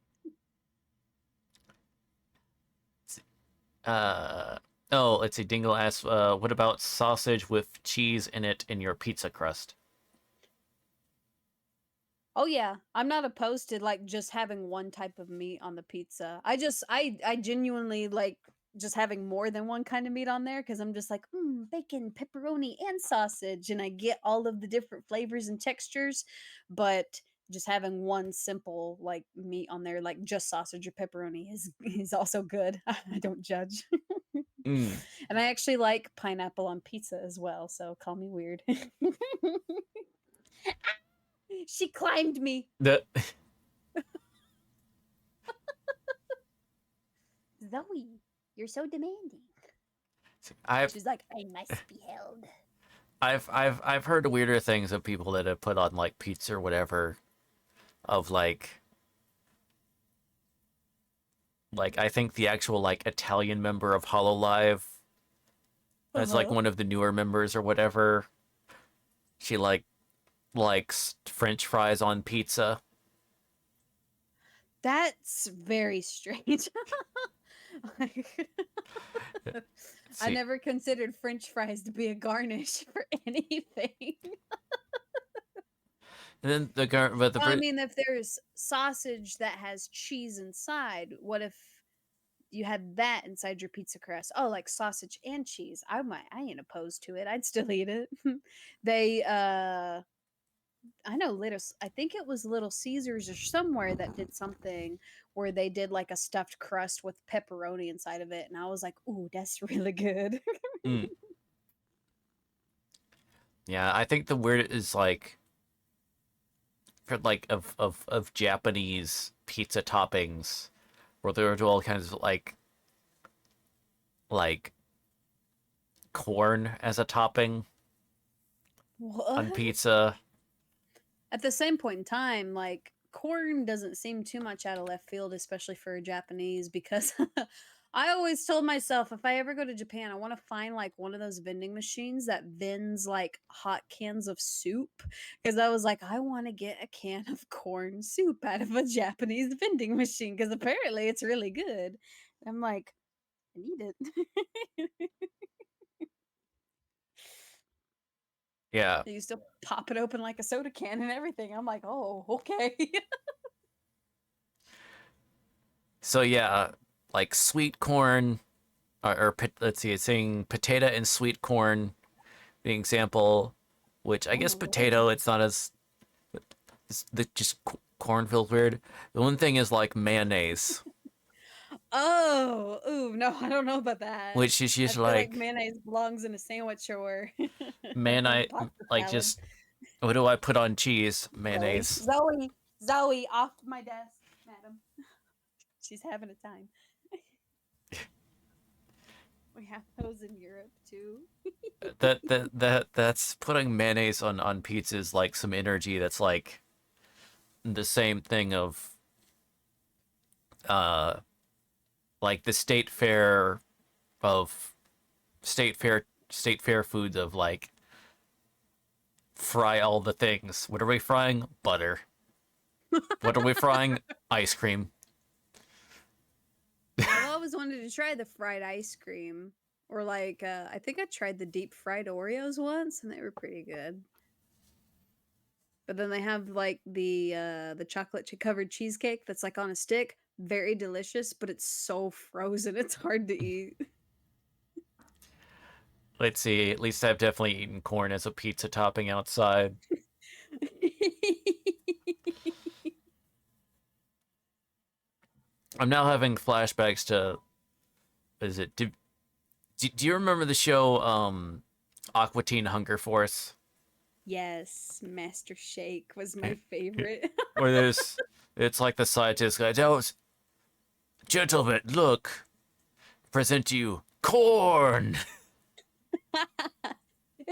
S1: Uh, oh, let's see. Dingle asks, what about sausage with cheese in it in your pizza crust?
S2: Oh yeah, I'm not opposed to like just having one type of meat on the pizza. I genuinely like just having more than one kind of meat on there because I'm just like, bacon, pepperoni, and sausage, and I get all of the different flavors and textures. But just having one simple like meat on there, like just sausage or pepperoni, is also good. I don't judge.
S1: Mm.
S2: And I actually like pineapple on pizza as well, so call me weird. She climbed me.
S1: The
S2: Zoe, you're so demanding.
S1: I've
S2: She's like, I must be held.
S1: I've heard weirder things of people that have put on like pizza or whatever of like I think the actual like Italian member of Hololive
S2: Uh
S1: as like
S2: huh.
S1: one of the newer members or whatever. She likes French fries on pizza.
S2: That's very strange.
S1: Let's
S2: I
S1: see.
S2: never considered French fries to be a garnish for anything.
S1: And then but
S2: Well, I mean, if there's sausage that has cheese inside, what if you had that inside your pizza crust? Oh, like sausage and cheese. I ain't opposed to it. I'd still eat it. They I know I think it was Little Caesars or somewhere that did something where they did like a stuffed crust with pepperoni inside of it, and I was like, "Ooh, that's really good."
S1: mm, yeah, I think the weird is like for like of Japanese pizza toppings where there are all kinds of like corn as a topping on
S2: What?
S1: pizza.
S2: At the same point in time, like corn doesn't seem too much out of left field, especially for a Japanese, because I always told myself if I ever go to Japan, I want to find like one of those vending machines that vends like hot cans of soup. Because I was like, I want to get a can of corn soup out of a Japanese vending machine because apparently it's really good. I'm like, I need it.
S1: Yeah.
S2: You still pop it open like a soda can and everything. I'm like, oh, okay.
S1: So yeah, like sweet corn, let's see, it's saying potato and sweet corn, the example, which I
S2: Oh
S1: guess
S2: my lord.
S1: potato, it's not as it's the just corn feels weird. The one thing is like mayonnaise,
S2: Oh, ooh, no, I don't know about that.
S1: which is
S2: I
S1: just
S2: feel like
S1: like
S2: mayonnaise belongs in a sandwich or
S1: mayonnaise,
S2: pasta
S1: like
S2: salad.
S1: just what do I put on cheese?
S2: Zoe,
S1: Mayonnaise.
S2: Zoe, Zoe, off my desk, madam. She's having a time. We have those in Europe too.
S1: That's putting mayonnaise on pizza is like some energy that's like the same thing of uh like the of state fair foods of like fry all the things. What are we frying? Butter. What are we frying? Ice cream.
S2: I've always wanted to try the fried ice cream. Or like I think I tried the deep fried Oreos once and they were pretty good. But then they have like the chocolate covered cheesecake that's like on a stick. Very delicious, but it's so frozen it's hard to eat.
S1: Let's see. At least I've definitely eaten corn as a pizza topping outside. I'm now having flashbacks to. Is it? Do you remember the show Aqua Teen Hunger Force?
S2: Yes, Master Shake was my favorite.
S1: Where there's it's like the scientist guy. That was gentlemen. Look, present to you corn.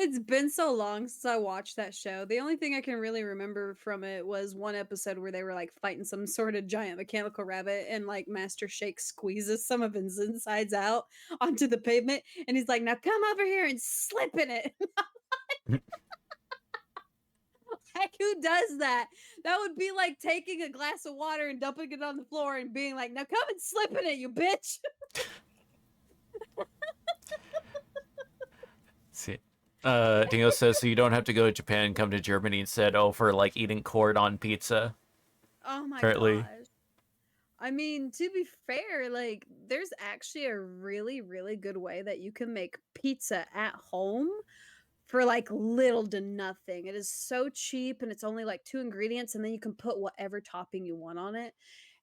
S2: It's been so long since I watched that show. The only thing I can really remember from it was one episode where they were like fighting some sort of giant mechanical rabbit and like Master Shake squeezes some of his insides out onto the pavement and he's like, "Now come over here and slip in it." Heck, who does that? That would be like taking a glass of water and dumping it on the floor and being like, "Now come and slip in it, you bitch."
S1: See. Dingo says so you don't have to go to Japan, come to Germany instead. Oh, for like eating corn on pizza.
S2: Oh my
S1: Apparently.
S2: gosh. I mean, to be fair, like there's actually a really, really good way that you can make pizza at home for like little to nothing. It is so cheap and it's only like two ingredients, and then you can put whatever topping you want on it.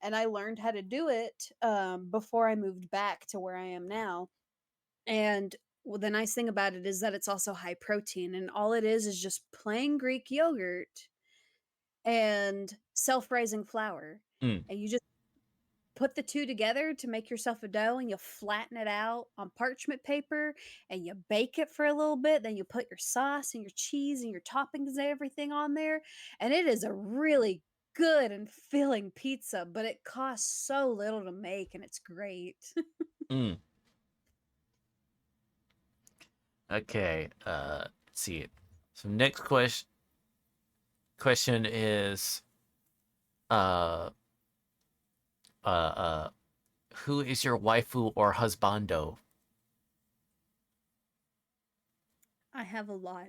S2: And I learned how to do it before I moved back to where I am now. And well, the nice thing about it is that it's also high protein, and all it is just plain Greek yogurt and self rising flour.
S1: Mm,
S2: And you just put the two together to make yourself a dough and you flatten it out on parchment paper and you bake it for a little bit. Then you put your sauce and your cheese and your toppings and everything on there. And it is a really good and filling pizza, but it costs so little to make and it's great.
S1: mm. Okay. Let's see. So next question is uh uh uh who is your waifu or husbando?
S2: I have a lot.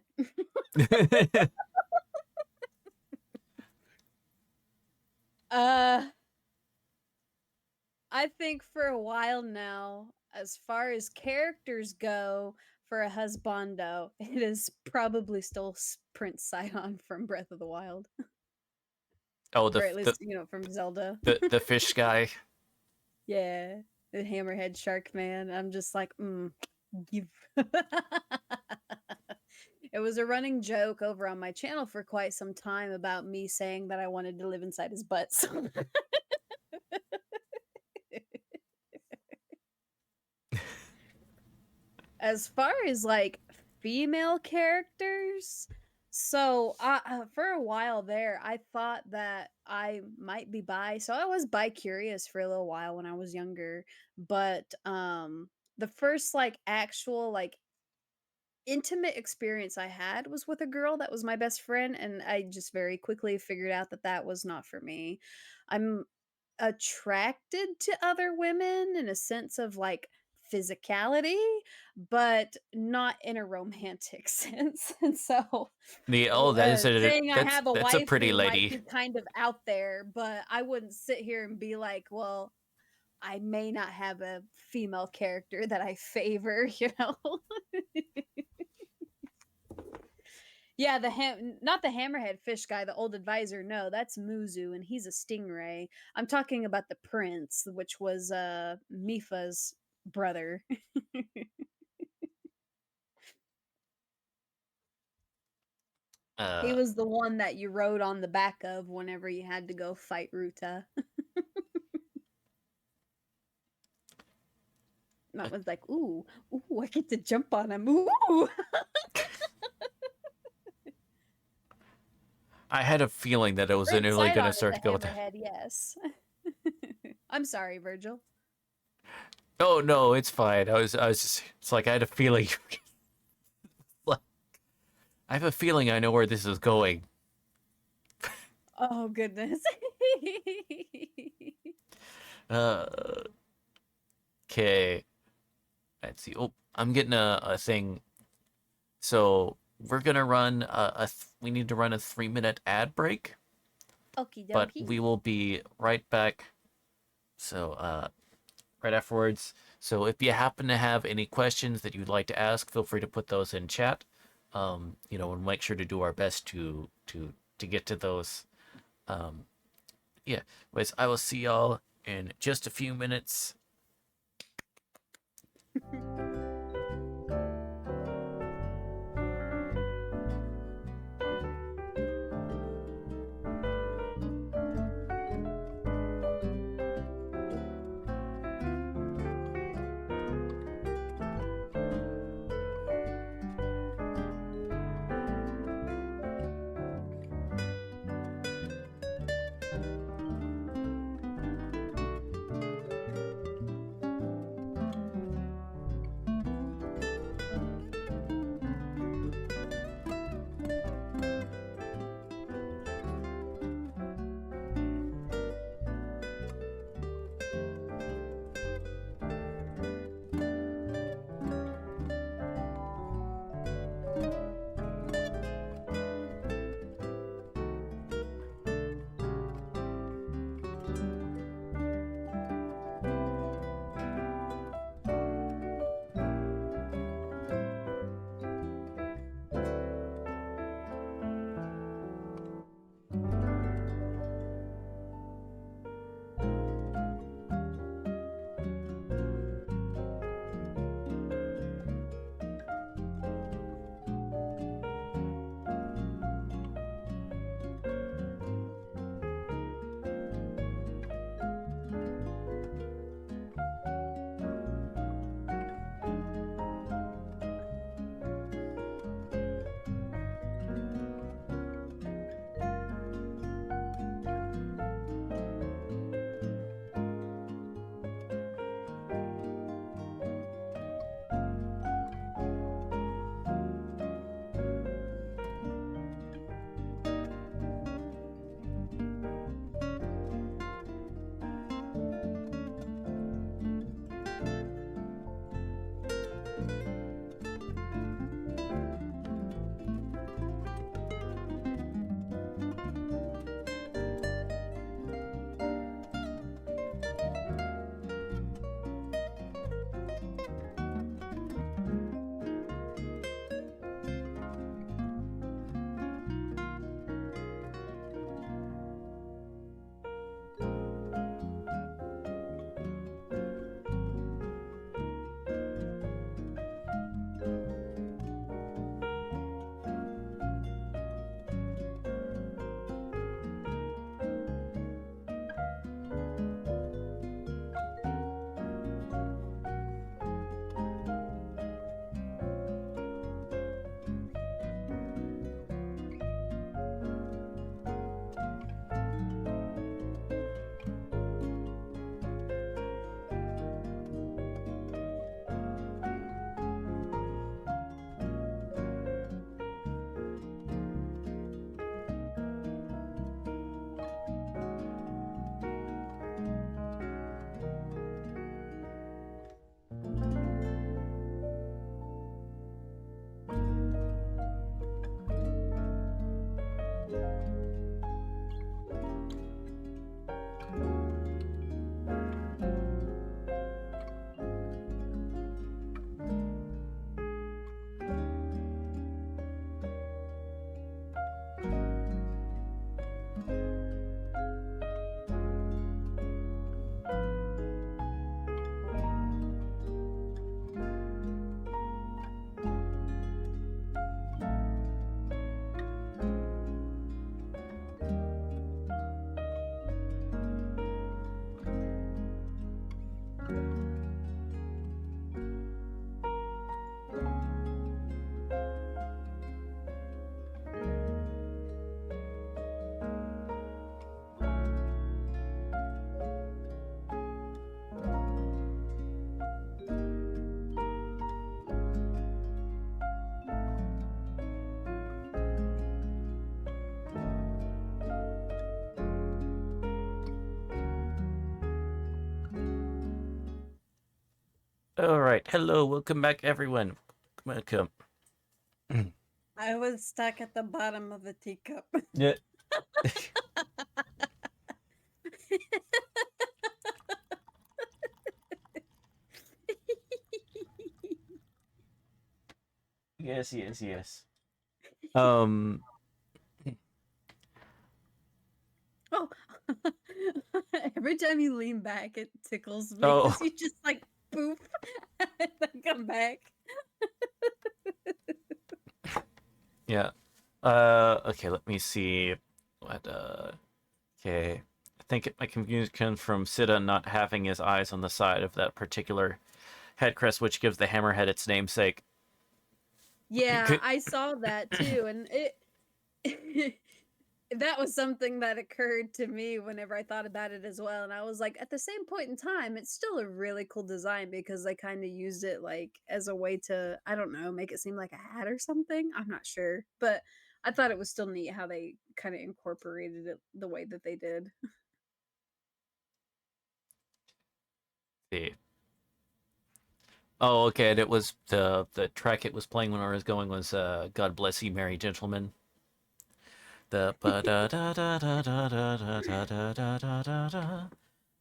S2: Uh I think for a while now, as far as characters go, for a husbando, it is probably still Prince Sidon from Breath of the Wild,
S1: Oh,
S2: or at least from Zelda.
S1: the fish guy.
S2: Yeah, the hammerhead shark man. I'm just like, give. It was a running joke over on my channel for quite some time about me saying that I wanted to live inside his butt. So as far as like female characters, so for a while there, I thought that I might be bi. So I was bi curious for a little while when I was younger, but the first like actual like intimate experience I had was with a girl that was my best friend, and I just very quickly figured out that that was not for me. I'm attracted to other women in a sense of like physicality, but not in a romantic sense. And so,
S1: The oh, that is a
S2: saying I have a
S1: that's a pretty
S2: waifu might
S1: lady.
S2: be kind of out there, but I wouldn't sit here and be like, well, I may not have a female character that I favor, you know? Yeah, not the hammerhead fish guy, the old advisor. No, that's Muzu, and he's a stingray. I'm talking about the prince, which was Mifa's brother. He
S1: Uh,
S2: was the one that you rode on the back of whenever you had to go fight Ruta. That was like, ooh, ooh, I get to jump on him. Ooh.
S1: I had a feeling that it was
S2: Great
S1: initially
S2: sight
S1: going to
S2: on is
S1: start
S2: a
S1: to go with.
S2: hammerhead, yes. I'm sorry, Virgil.
S1: Oh no, it's fine. I was just. It's like I had a feeling. Like, I have a feeling I know where this is going.
S2: Oh goodness.
S1: Uh, okay. Let's see. Oh, I'm getting a thing. So we're gonna run we need to run a 3-minute ad break,
S2: Okie
S1: but
S2: dokie.
S1: we will be right back. So right afterwards. So if you happen to have any questions that you'd like to ask, feel free to put those in chat. We'll make sure to do our best to get to those. Yeah. Anyways, I will see y'all in just a few minutes. All right. Hello. Welcome back, everyone. Welcome.
S2: I was stuck at the bottom of the teacup.
S1: Yeah. Yes, yes, yes. Um.
S2: Oh, every time you lean back, it tickles me
S1: Oh.
S2: because you just like poof and then come back.
S1: Yeah. Okay. Let me see. What? Okay. I think my confusion comes from Sida not having his eyes on the side of that particular head crest, which gives the hammerhead its namesake.
S2: Yeah, I saw that too, and it that was something that occurred to me whenever I thought about it as well. And I was like, at the same point in time, it's still a really cool design because they kind of used it like as a way to, I don't know, make it seem like a hat or something. I'm not sure, but I thought it was still neat how they kind of incorporated it the way that they did.
S1: See. Oh, okay. And it was the track it was playing when I was going was "God Bless You, Merry Gentlemen." The ba da da da da da da da da da da da da da.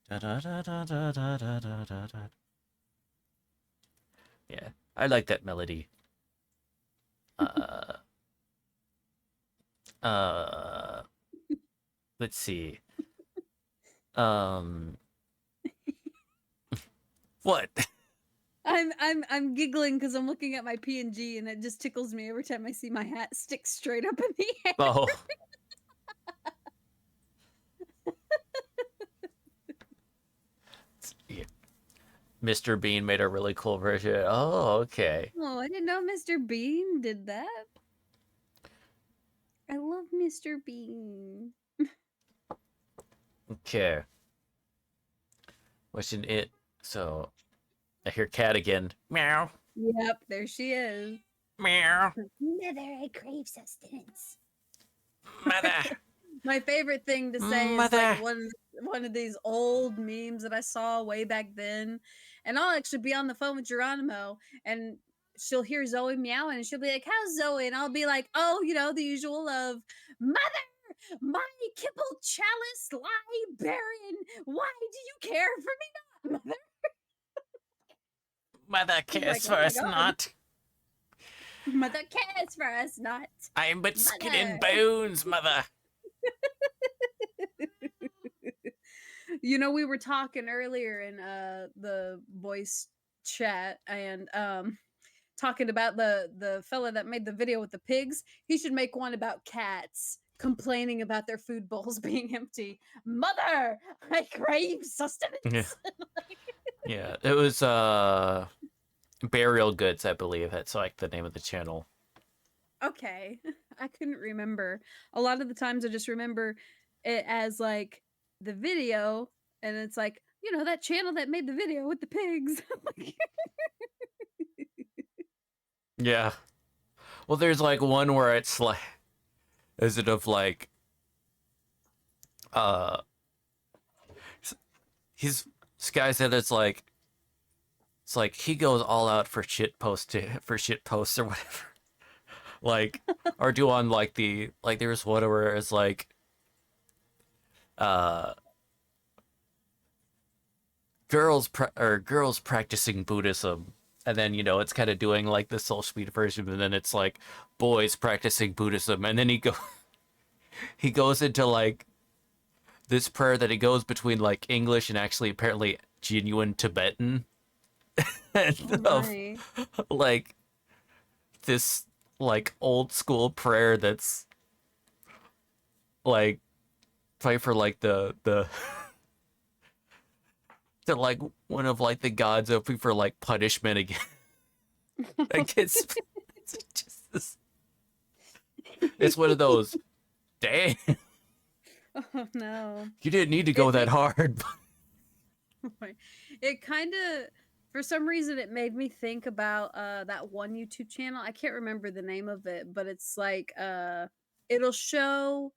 S1: Da, da, da, da, da, da, da, da, da, da. Yeah, I like that melody. Uh, uh, let's see. Um, what?
S2: I'm giggling because I'm looking at my PNG and it just tickles me every time I see my hat stick straight up in the air.
S1: Oh, yeah. Mr. Bean made a really cool version. Oh, okay.
S2: Oh, I didn't know Mr. Bean did that. I love Mr. Bean.
S1: Okay. What's in it? So I hear cat again. Meow,
S2: Yep, there she is.
S1: meow,
S2: Mother, I crave sustenance.
S1: mother,
S2: My favorite thing to say is like
S1: mother.
S2: one of these old memes that I saw way back then. And I'll actually be on the phone with Geronimo and she'll hear Zoe meowing and she'll be like, "How's Zoe?" And I'll be like, "Oh, you know, the usual of Mother, my kibble chalice librarian. Why do you care for me not, Mother?"
S1: Mother
S2: She's like,
S1: cares
S2: "Oh
S1: for
S2: my
S1: us
S2: god.
S1: not.
S2: Mother cares for us not.
S1: I am but skin and
S2: Mother."
S1: bones, mother.
S2: You know, we were talking earlier in the voice chat and talking about the fella that made the video with the pigs. He should make one about cats complaining about their food bowls being empty. Mother, I crave
S1: Yeah,
S2: sustenance.
S1: yeah. It was Burial Goods, I believe. That's like the name of the channel.
S2: Okay. I couldn't remember. A lot of the times I just remember it as like the video and it's like, you know, that channel that made the video with the pigs.
S1: Yeah. Well, there's like one where it's like, is it of like, uh, he's this guy said it's like he goes all out for shit posts or whatever. Like, or do on like the like there's one where it's like, uh, girls practicing Buddhism. And then, you know, it's kind of doing like the soul speed version, and then it's like boys practicing Buddhism, and then he goes into like this prayer that he goes between like English and actually apparently genuine Tibetan
S2: Oh
S1: of
S2: my.
S1: like this like old school prayer that's like pray for like the to like one of like the gods hoping for like punishment again. Like it's just this, it's one of those. Dang,
S2: Oh no.
S1: you didn't need to go
S2: It
S1: that
S2: make
S1: hard.
S2: it kind of, for some reason, it made me think about that one YouTube channel. I can't remember the name of it, but it's like it'll show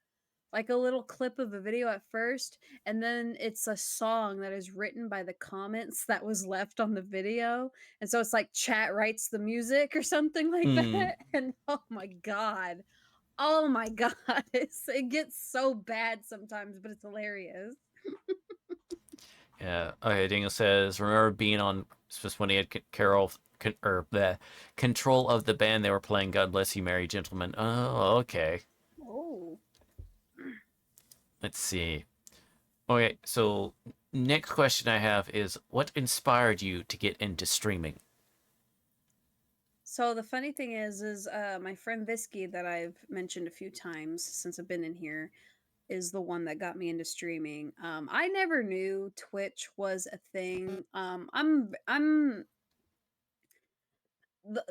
S2: like a little clip of a video at first, and then it's a song that is written by the comments that was left on the video. And so it's like chat writes the music or something like
S1: Hmm.
S2: that. And oh my god. Oh my god. It gets so bad sometimes, but it's hilarious.
S1: Yeah. Okay. Daniel says, remember being on just when he had Carol or the control of the band they were playing. God bless you, Merry Gentlemen. Oh, okay.
S2: Oh.
S1: Let's see. Okay, so next question I have is, what inspired you to get into streaming?
S2: So the funny thing is my friend Visky that I've mentioned a few times since I've been in here is the one that got me into streaming. I never knew Twitch was a thing. I'm the,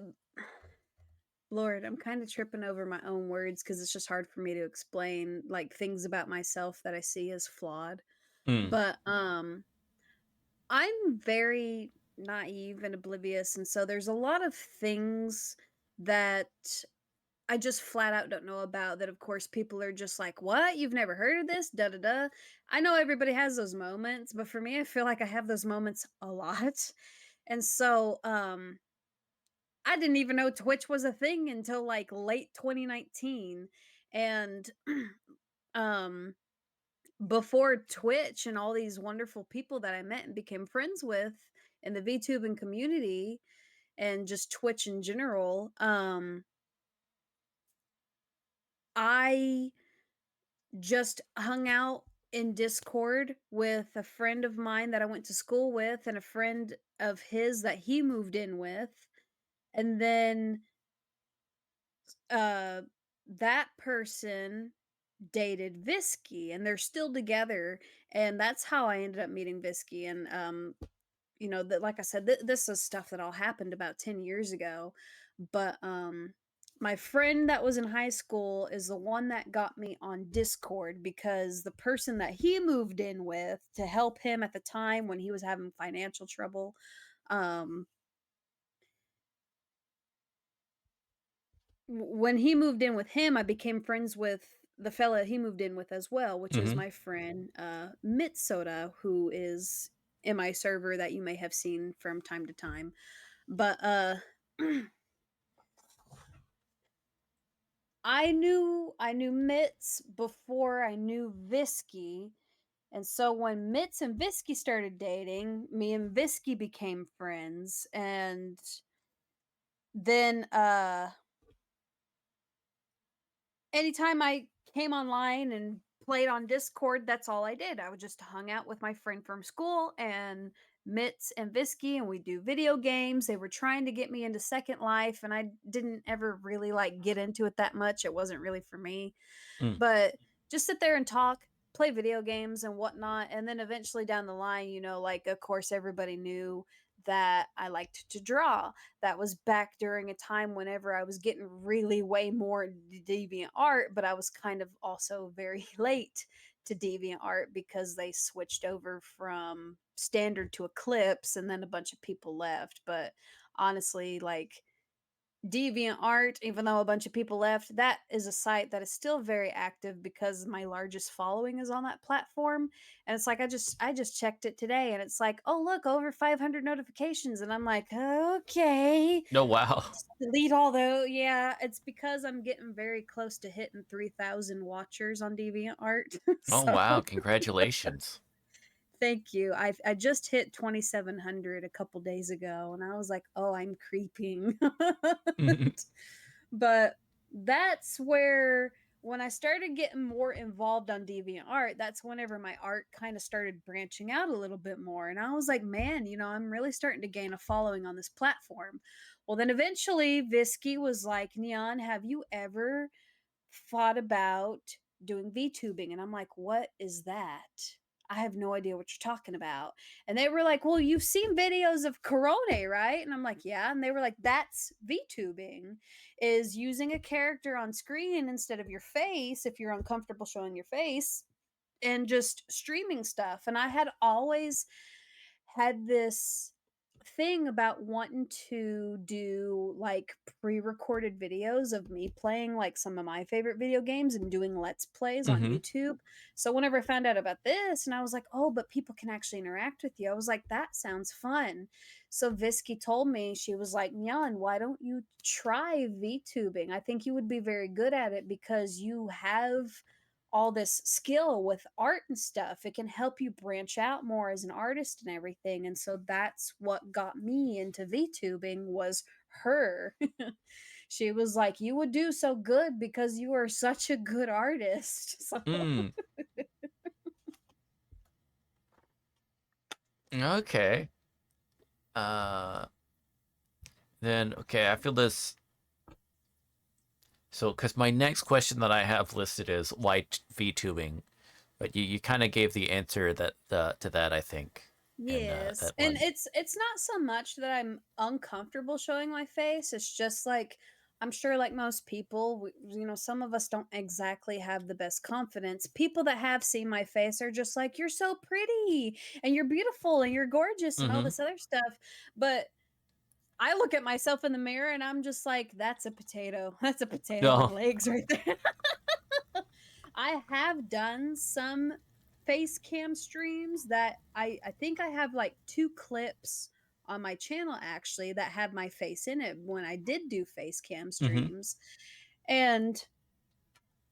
S2: Lord, I'm kind of tripping over my own words because it's just hard for me to explain like things about myself that I see as flawed.
S1: Hmm.
S2: But I'm very naive and oblivious, and so there's a lot of things that I just flat out don't know about that. Of course, people are just like, "What? You've never heard of this?" Da da da. I know everybody has those moments, but for me, I feel like I have those moments a lot. And so, I didn't even know Twitch was a thing until like late 2019. And um before Twitch and all these wonderful people that I met and became friends with in the VTubing community and just Twitch in general, I just hung out in Discord with a friend of mine that I went to school with and a friend of his that he moved in with. And then uh that person dated Visky and they're still together, and that's how I ended up meeting Visky. And you know, that, like I said, this is stuff that all happened about 10 years ago. But my friend that was in high school is the one that got me on Discord because the person that he moved in with to help him at the time when he was having financial trouble, um when he moved in with him, I became friends with the fella he moved in with as well, which is
S1: Mm-hmm.
S2: my friend Mitsoda, who is in my server that you may have seen from time to time. But I knew Mitz before I knew Visky. And so when Mitz and Visky started dating, me and Visky became friends. And then anytime I came online and played on Discord, that's all I did. I would just hung out with my friend from school and Mitz and Visky, and we do video games. They were trying to get me into Second Life, and I didn't ever really like get into it that much. It wasn't really for me.
S1: Mm.
S2: But just sit there and talk, play video games and whatnot. And then eventually down the line, you know, like, of course, everybody knew that I liked to draw. That was back during a time whenever I was getting really way more deviant art, but I was kind of also very late to deviant art because they switched over from standard to eclipse and then a bunch of people left. But honestly, like, DeviantArt, even though a bunch of people left, that is a site that is still very active because my largest following is on that platform. And it's like I just checked it today and it's like, "Oh, look, over 500 notifications." And I'm like, "Okay."
S1: Oh, wow.
S2: Just delete all those. Yeah, it's because I'm getting very close to hitting 3,000 watchers on DeviantArt.
S1: Oh,
S2: So
S1: wow. Congratulations.
S2: thank you. I just hit 2,700 a couple days ago, and I was like, "Oh, I'm creeping." But that's where when I started getting more involved on DeviantArt, that's whenever my art kind of started branching out a little bit more. And I was like, man, you know, I'm really starting to gain a following on this platform. Well, then eventually Visky was like, Neon, have you ever thought about doing VTubing? And I'm like, what is that? I have no idea what you're talking about. And they were like, well, you've seen videos of Corone, right? And I'm like, yeah. And they were like, that's VTubing, is using a character on screen instead of your face if you're uncomfortable showing your face, and just streaming stuff. And I had always had this thing about wanting to do like pre-recorded videos of me playing like some of my favorite video games and doing let's plays on
S1: Mm-hmm.
S2: YouTube. So whenever I found out about this and I was like, "Oh, but people can actually interact with you." I was like, "That sounds fun." So Visky told me, she was like, "Nyan, why don't you try VTubing? I think you would be very good at it because you have all this skill with art and stuff. It can help you branch out more as an artist and everything." And so that's what got me into VTubing, was her. She was like, "You would do so good because you are such a good artist." So
S1: Mm. Okay. Uh, then okay, I feel this. So, because my next question that I have listed is why VTubing, but you kind of gave the answer that to that, I think, and
S2: yes,
S1: that
S2: and
S1: one.
S2: it's not so much that I'm uncomfortable showing my face. It's just like, I'm sure, like most people, some of us don't exactly have the best confidence. People that have seen my face are just like, "You're so pretty, and you're beautiful, and you're gorgeous, and all
S1: Mm-hmm.
S2: this other stuff." But I look at myself in the mirror, and I'm just like, "That's a potato. That's a potato with
S1: No.
S2: legs right there." I have done some face cam streams that I think I have like two clips on my channel actually that have my face in it when I did do face cam
S1: Mm-hmm.
S2: streams. And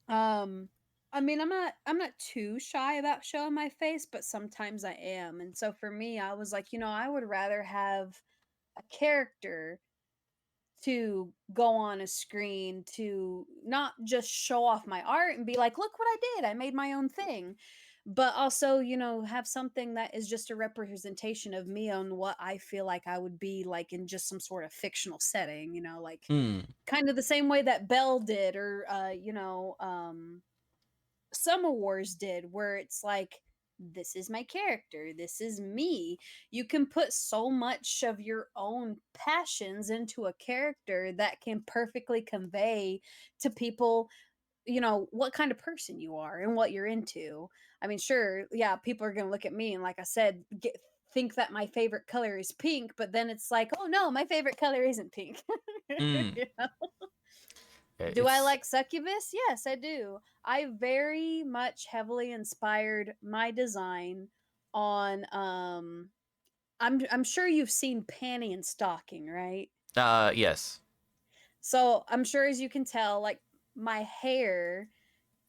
S2: um I mean, I'm not too shy about showing my face, but sometimes I am. And so for me, I was like, I would rather have a character to go on a screen to not just show off my art and be like, "Look what I did. I made my own thing." But also, have something that is just a representation of me on what I feel like I would be like in just some sort of fictional setting, like
S1: Mm.
S2: kind of the same way that Belle did, or Summer Wars did, where it's like, this is my character, this is me. You can put so much of your own passions into a character that can perfectly convey to people, what kind of person you are and what you're into. I mean, sure, yeah, people are going to look at me and, like I said, think that my favorite color is pink, but then it's like, "Oh no, my favorite color isn't pink."
S1: Mm.
S2: Yeah. Do I
S1: It's
S2: like succubus? Yes, I do. I very much heavily inspired my design on I'm sure you've seen panty and stocking, right?
S1: yes.
S2: So, I'm sure as you can tell, like, my hair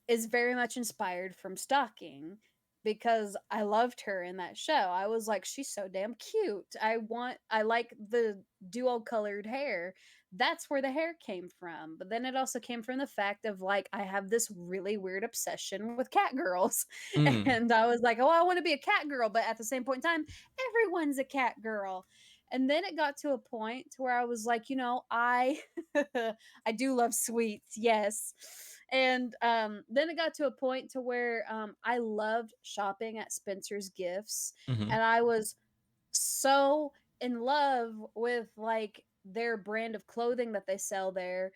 S2: is very much inspired from Stalking, because I loved her in that show. I was like, she's so damn cute. I like the dual colored hair. That's where the hair came from. But then it also came from the fact of, like, I have this really weird obsession with cat girls.
S1: Mm.
S2: And I was like, "Oh, I want to be a cat girl," but at the same point in time, everyone's a cat girl. And then it got to a point to where I was like, I I do love sweets, yes. And then it got to a point to where I loved shopping at Spencer's Gifts,
S1: Mm-hmm.
S2: and I was so in love with like their brand of clothing that they sell there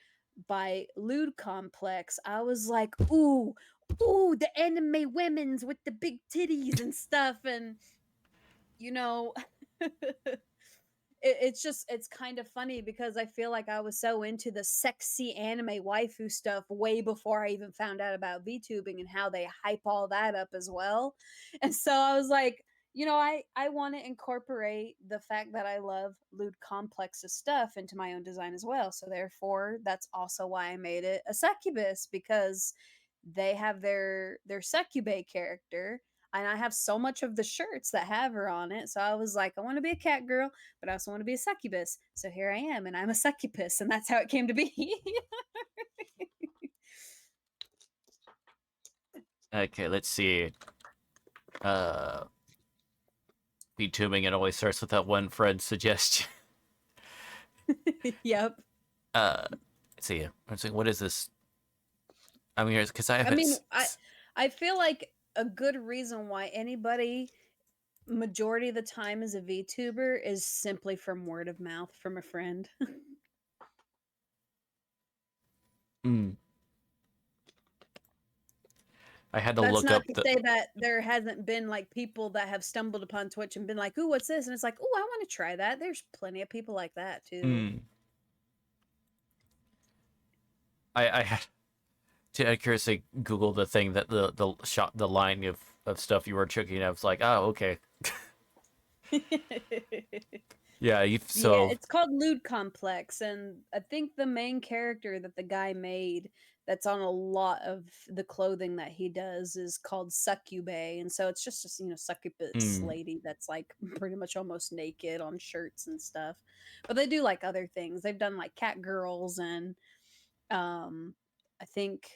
S2: by Lewd Complex. I was like, ooh, the anime women's with the big titties and stuff, and you know. It's kind of funny because I feel like I was so into the sexy anime waifu stuff way before I even found out about VTubing and how they hype all that up as well. And so I was like, I want to incorporate the fact that I love lewd complex's stuff into my own design as well. So therefore, that's also why I made it a succubus, because they have their succubate character, and I have so much of the shirts that have her on it. So I was like, I want to be a cat girl, but I also want to be a succubus. So here I am, and I'm a succubus, and that's how it came to be.
S1: Okay, let's see. Uh, VTubing, it always starts with that one friend suggestion.
S2: Yep.
S1: Let's see. I'm saying, what is this? I mean, because I
S2: I mean,
S1: haven't.
S2: I feel like a good reason why anybody majority of the time is a VTuber is simply from word of mouth from a friend.
S1: Mm. I had to
S2: That's
S1: look
S2: not
S1: up
S2: to
S1: the.
S2: say that there hasn't been like people that have stumbled upon Twitch and been like, "Ooh, what's this?" And it's like, "Ooh, I want to try that." There's plenty of people like that too.
S1: Mm. I had to curiously Google the thing that the shot the line of stuff you were checking. I was like, oh, okay. Yeah, you
S2: Yeah,
S1: so.
S2: it's called Lewd Complex, and I think the main character that the guy made that's on a lot of the clothing that he does is called Succubay, and so it's just you know succubus
S1: Mm.
S2: lady that's like pretty much almost naked on shirts and stuff. But they do like other things. They've done like cat girls and um I think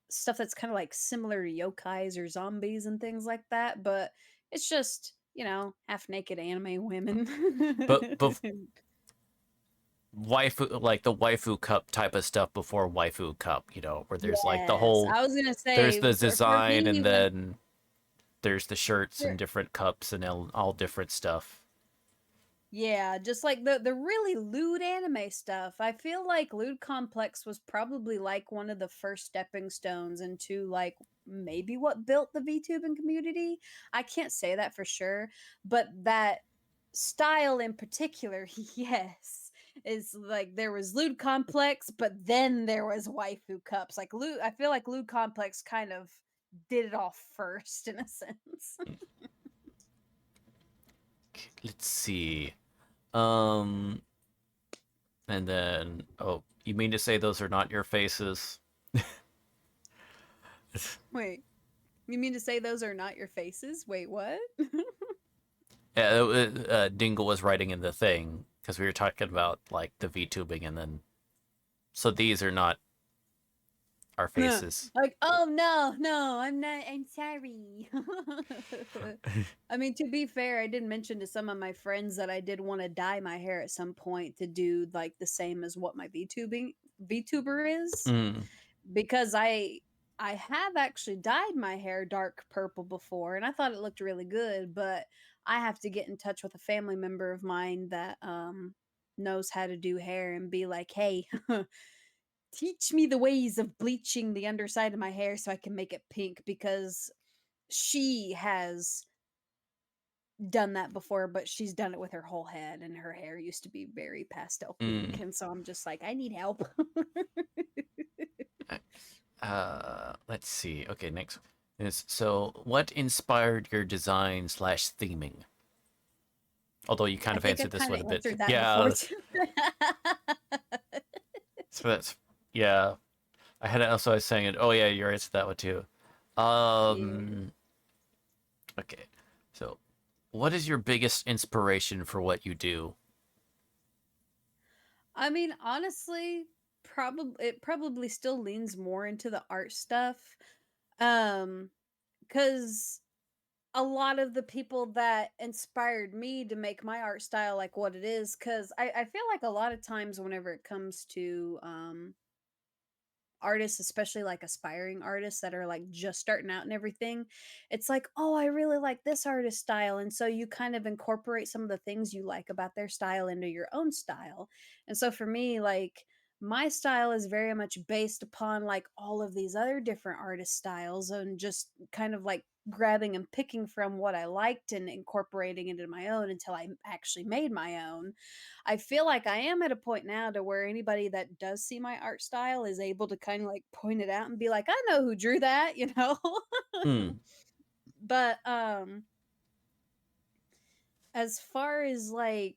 S2: stuff that's kind of like similar to yokais or zombies and things like that, but it's just, you know, half naked anime women.
S1: But waifu, like the waifu cup type of stuff before waifu cup, where there's like the
S2: Yes,
S1: whole
S2: I was gonna
S1: there's
S2: say
S1: the
S2: for
S1: design
S2: me
S1: and
S2: when
S1: then there's the shirts
S2: for
S1: and different cups and all different stuff.
S2: yeah, just like the really lewd anime stuff. I feel like Lewd Complex was probably like one of the first stepping stones into like maybe what built the VTubing community. I can't say that for sure, but that style in particular, yes, is like there was Lewd Complex, but then there was Waifu Cups. Like Lewd, I feel like Lewd Complex kind of did it all first in a sense.
S1: Let's see. Um, and then oh, you mean to say those are not your faces?
S2: Wait, you mean to say those are not your faces? Wait, what?
S1: Yeah, Dingle was writing in the thing because we were talking about like the VTubing, and then so these are not our faces.
S2: Like, oh no, no, I'm not. I'm sorry. I mean, to be fair, I did mention to some of my friends that I did want to dye my hair at some point to do like the same as what my VTuber is,
S1: Mm.
S2: because I have actually dyed my hair dark purple before, and I thought it looked really good. But I have to get in touch with a family member of mine that knows how to do hair and be like, hey. Teach me the ways of bleaching the underside of my hair so I can make it pink, because she has done that before, but she's done it with her whole head, and her hair used to be very pastel pink.
S1: Mm.
S2: And so I'm just like, I need help.
S1: Let's see. Okay, next is so what inspired your design slash theming? Although you kind
S2: I
S1: of
S2: think I
S1: answered this
S2: kind
S1: one
S2: of
S1: a bit.
S2: answered that before
S1: Yeah,
S2: too.
S1: so that's yeah. I had also I was saying it. Oh yeah, you answered that one too.
S2: Yeah.
S1: Um. Okay. So, what is your biggest inspiration for what you do?
S2: I mean, honestly, probably it probably still leans more into the art stuff. Um, because a lot of the people that inspired me to make my art style like what it is, because I feel like a lot of times whenever it comes to artists, especially like aspiring artists that are like just starting out and everything, it's like, oh, I really like this artist style. And so you kind of incorporate some of the things you like about their style into your own style. And so for me, like, my style is very much based upon like all of these other different artist styles, and just kind of like grabbing and picking from what I liked and incorporating it into my own until I actually made my own. I feel like I am at a point now to where anybody that does see my art style is able to kind of like point it out and be like, I know who drew that, you know?
S1: Hmm.
S2: But as far as like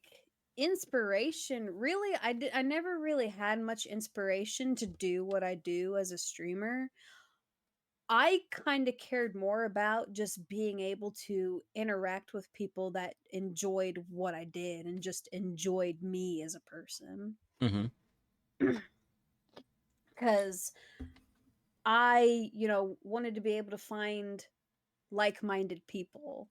S2: inspiration, really I never really had much inspiration to do what I do as a streamer. I kind of cared more about just being able to interact with people that enjoyed what I did and just enjoyed me as a person.
S1: Mm-hmm.
S2: Because I, you know, wanted to be able to find like-minded people,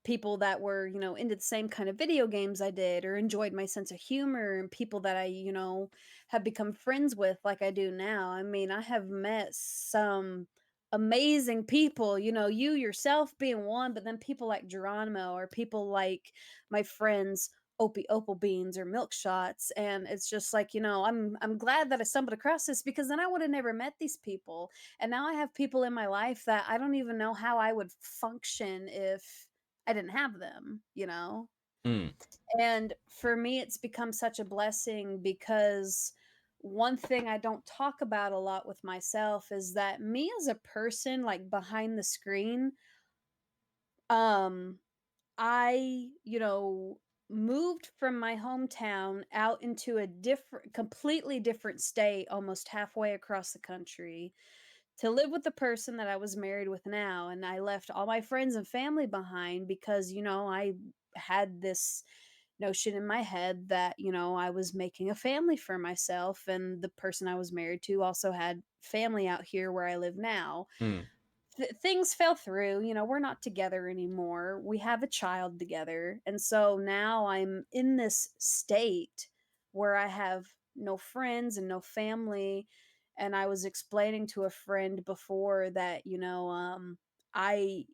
S2: people that were, you know, into the same kind of video games I did or enjoyed my sense of humor, and people that I, you know, have become friends with like I do now. I mean, I have met some amazing people, you yourself being one, but then people like Geronimo or people like my friends Opie Opal Beans or Milk Shots. And it's just like, I'm glad that I stumbled across this because then I would have never met these people. And now I have people in my life that I don't even know how I would function if I didn't have them.
S1: Mm,
S2: And for me, it's become such a blessing because one thing I don't talk about a lot with myself is that me as a person, like behind the screen, um, I moved from my hometown out into a completely different state, almost halfway across the country to live with the person that I was married with now. And I left all my friends and family behind because, I had this notion in my head that, I was making a family for myself. And the person I was married to also had family out here where I live now.
S1: mm,
S2: Things fell through, we're not together anymore. We have a child together. And so now I'm in this state where I have no friends and no family. And I was explaining to a friend before that, I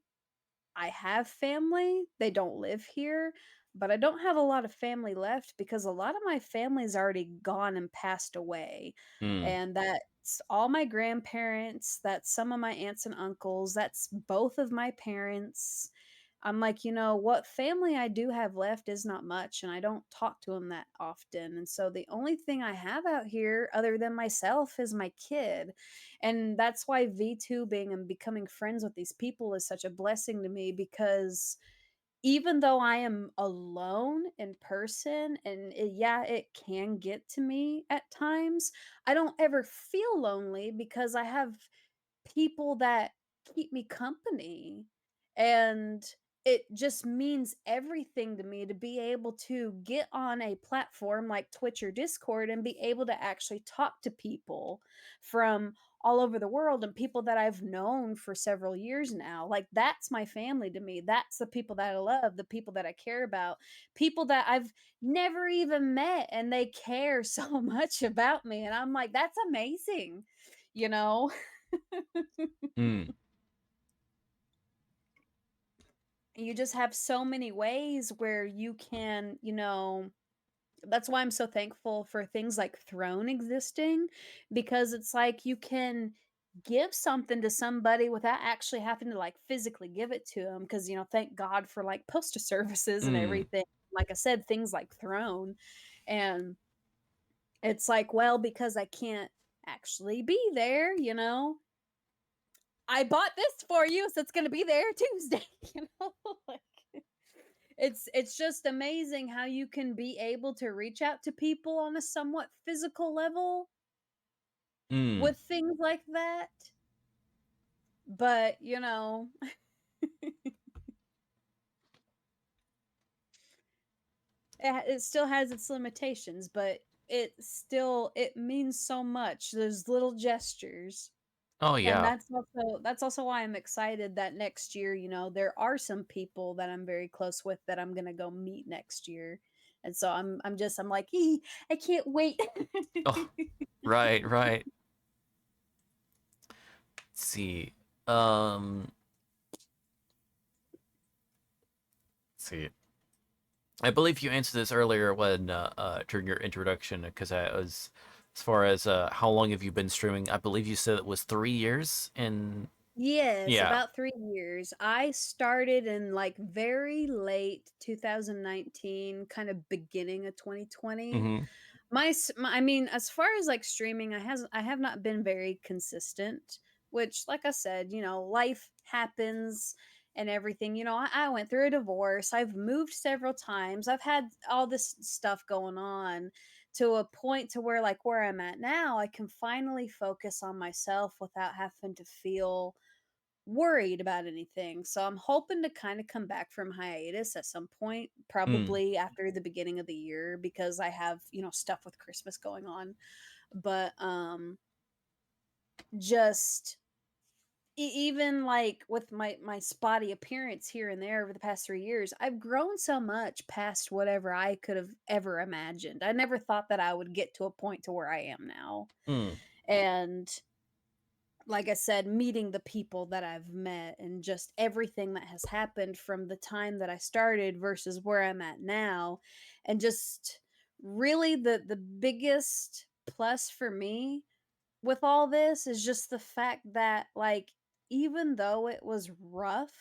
S2: I have family. They don't live here, but I don't have a lot of family left because a lot of my family's already gone and passed away.
S1: mm,
S2: And that's all my grandparents, that's some of my aunts and uncles, that's both of my parents. I'm like, what family I do have left is not much, and I don't talk to them that often. And so the only thing I have out here other than myself is my kid. And that's why VTubing and becoming friends with these people is such a blessing to me because even though I am alone in person and yeah, it can get to me at times, I don't ever feel lonely because I have people that keep me company. And it just means everything to me to be able to get on a platform like Twitch or Discord and be able to actually talk to people from all over the world and people that I've known for several years now. Like, that's my family to me. That's the people that I love, the people that I care about, people that I've never even met and they care so much about me. And I'm like, that's amazing, you know?
S1: mm.
S2: You just have so many ways where you can, that's why I'm so thankful for things like Throne existing because it's like you can give something to somebody without actually having to like physically give it to them because thank God for like postal services and
S1: Mm,
S2: everything. Like I said, things like Throne. And it's like, well, because I can't actually be there, I bought this for you, so it's gonna be there Tuesday, like it's just amazing how you can be able to reach out to people on a somewhat physical level
S1: mm.
S2: with things like that. But, it still has its limitations, but it means so much. There's little gestures.
S1: Oh
S2: And
S1: yeah.
S2: that's also why I'm excited that next year, there are some people that I'm very close with that I'm gonna go meet next year. And so I'm like, I can't wait."
S1: Oh, right, right. Let's see. Um, let's see. I believe you answered this earlier when during your introduction because I was as far as how long have you been streaming? I believe you said it was 3 years. And
S2: Yes,
S1: yeah.
S2: about 3 years. I started in, like, very late 2019, kind of beginning of 2020.
S1: Mm-hmm.
S2: I mean, as far as, like, streaming, I have not been very consistent, which, like I said, life happens and everything. I went through a divorce. I've moved several times. I've had all this stuff going on to a point to where, like, where I'm at now, I can finally focus on myself without having to feel worried about anything. So I'm hoping to kind of come back from hiatus at some point,
S1: Mm,
S2: probably after the beginning of the year because I have, stuff with Christmas going on. But just even like with my spotty appearance here and there over the past 3 years, I've grown so much past whatever I could have ever imagined. I never thought that I would get to a point to where I am now.
S1: mm,
S2: And like I said, meeting the people that I've met and just everything that has happened from the time that I started versus where I'm at now. And just really the biggest plus for me with all this is just the fact that, like, even though it was rough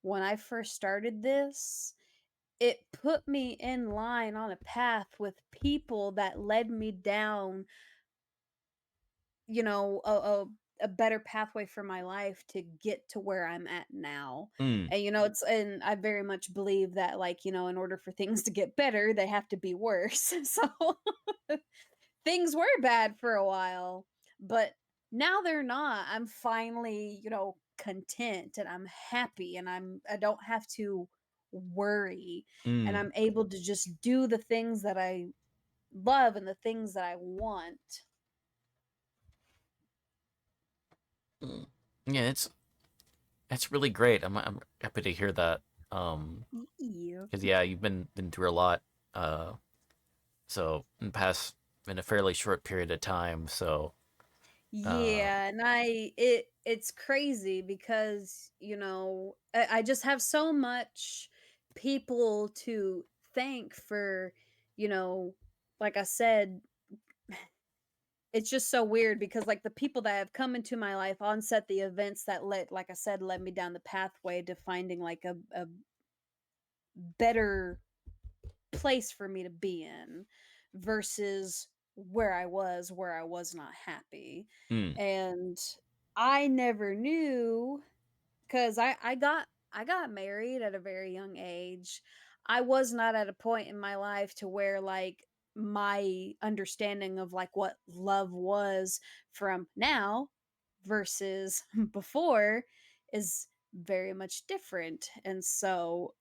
S2: when I first started this, it put me in line on a path with people that led me down, you know, a better pathway for my life to get to where I'm at now.
S1: Mm,
S2: And and I very much believe that, like, in order for things to get better, they have to be worse. So things were bad for a while, but now they're not. I'm finally, content and I'm happy and I don't have to worry and
S1: mm,
S2: I'm able to just do the things that I love and the things that I want.
S1: mm. Yeah, it's really great. I'm happy to hear that.
S2: Yeah.
S1: Because yeah, you've been through a lot. So in a fairly short period of time. So uh,
S2: Yeah, and it's crazy because, I just have so much people to thank for, you know, like I said, it's just so weird because, like, the people that have come into my life on set, the events that like I said, led me down the pathway to finding like a better place for me to be in versus where I was not happy.
S1: mm,
S2: And I never knew, cuz I got married at a very young age. I was not at a point in my life to where, like, my understanding of, like, what love was from now versus before is very much different. And so,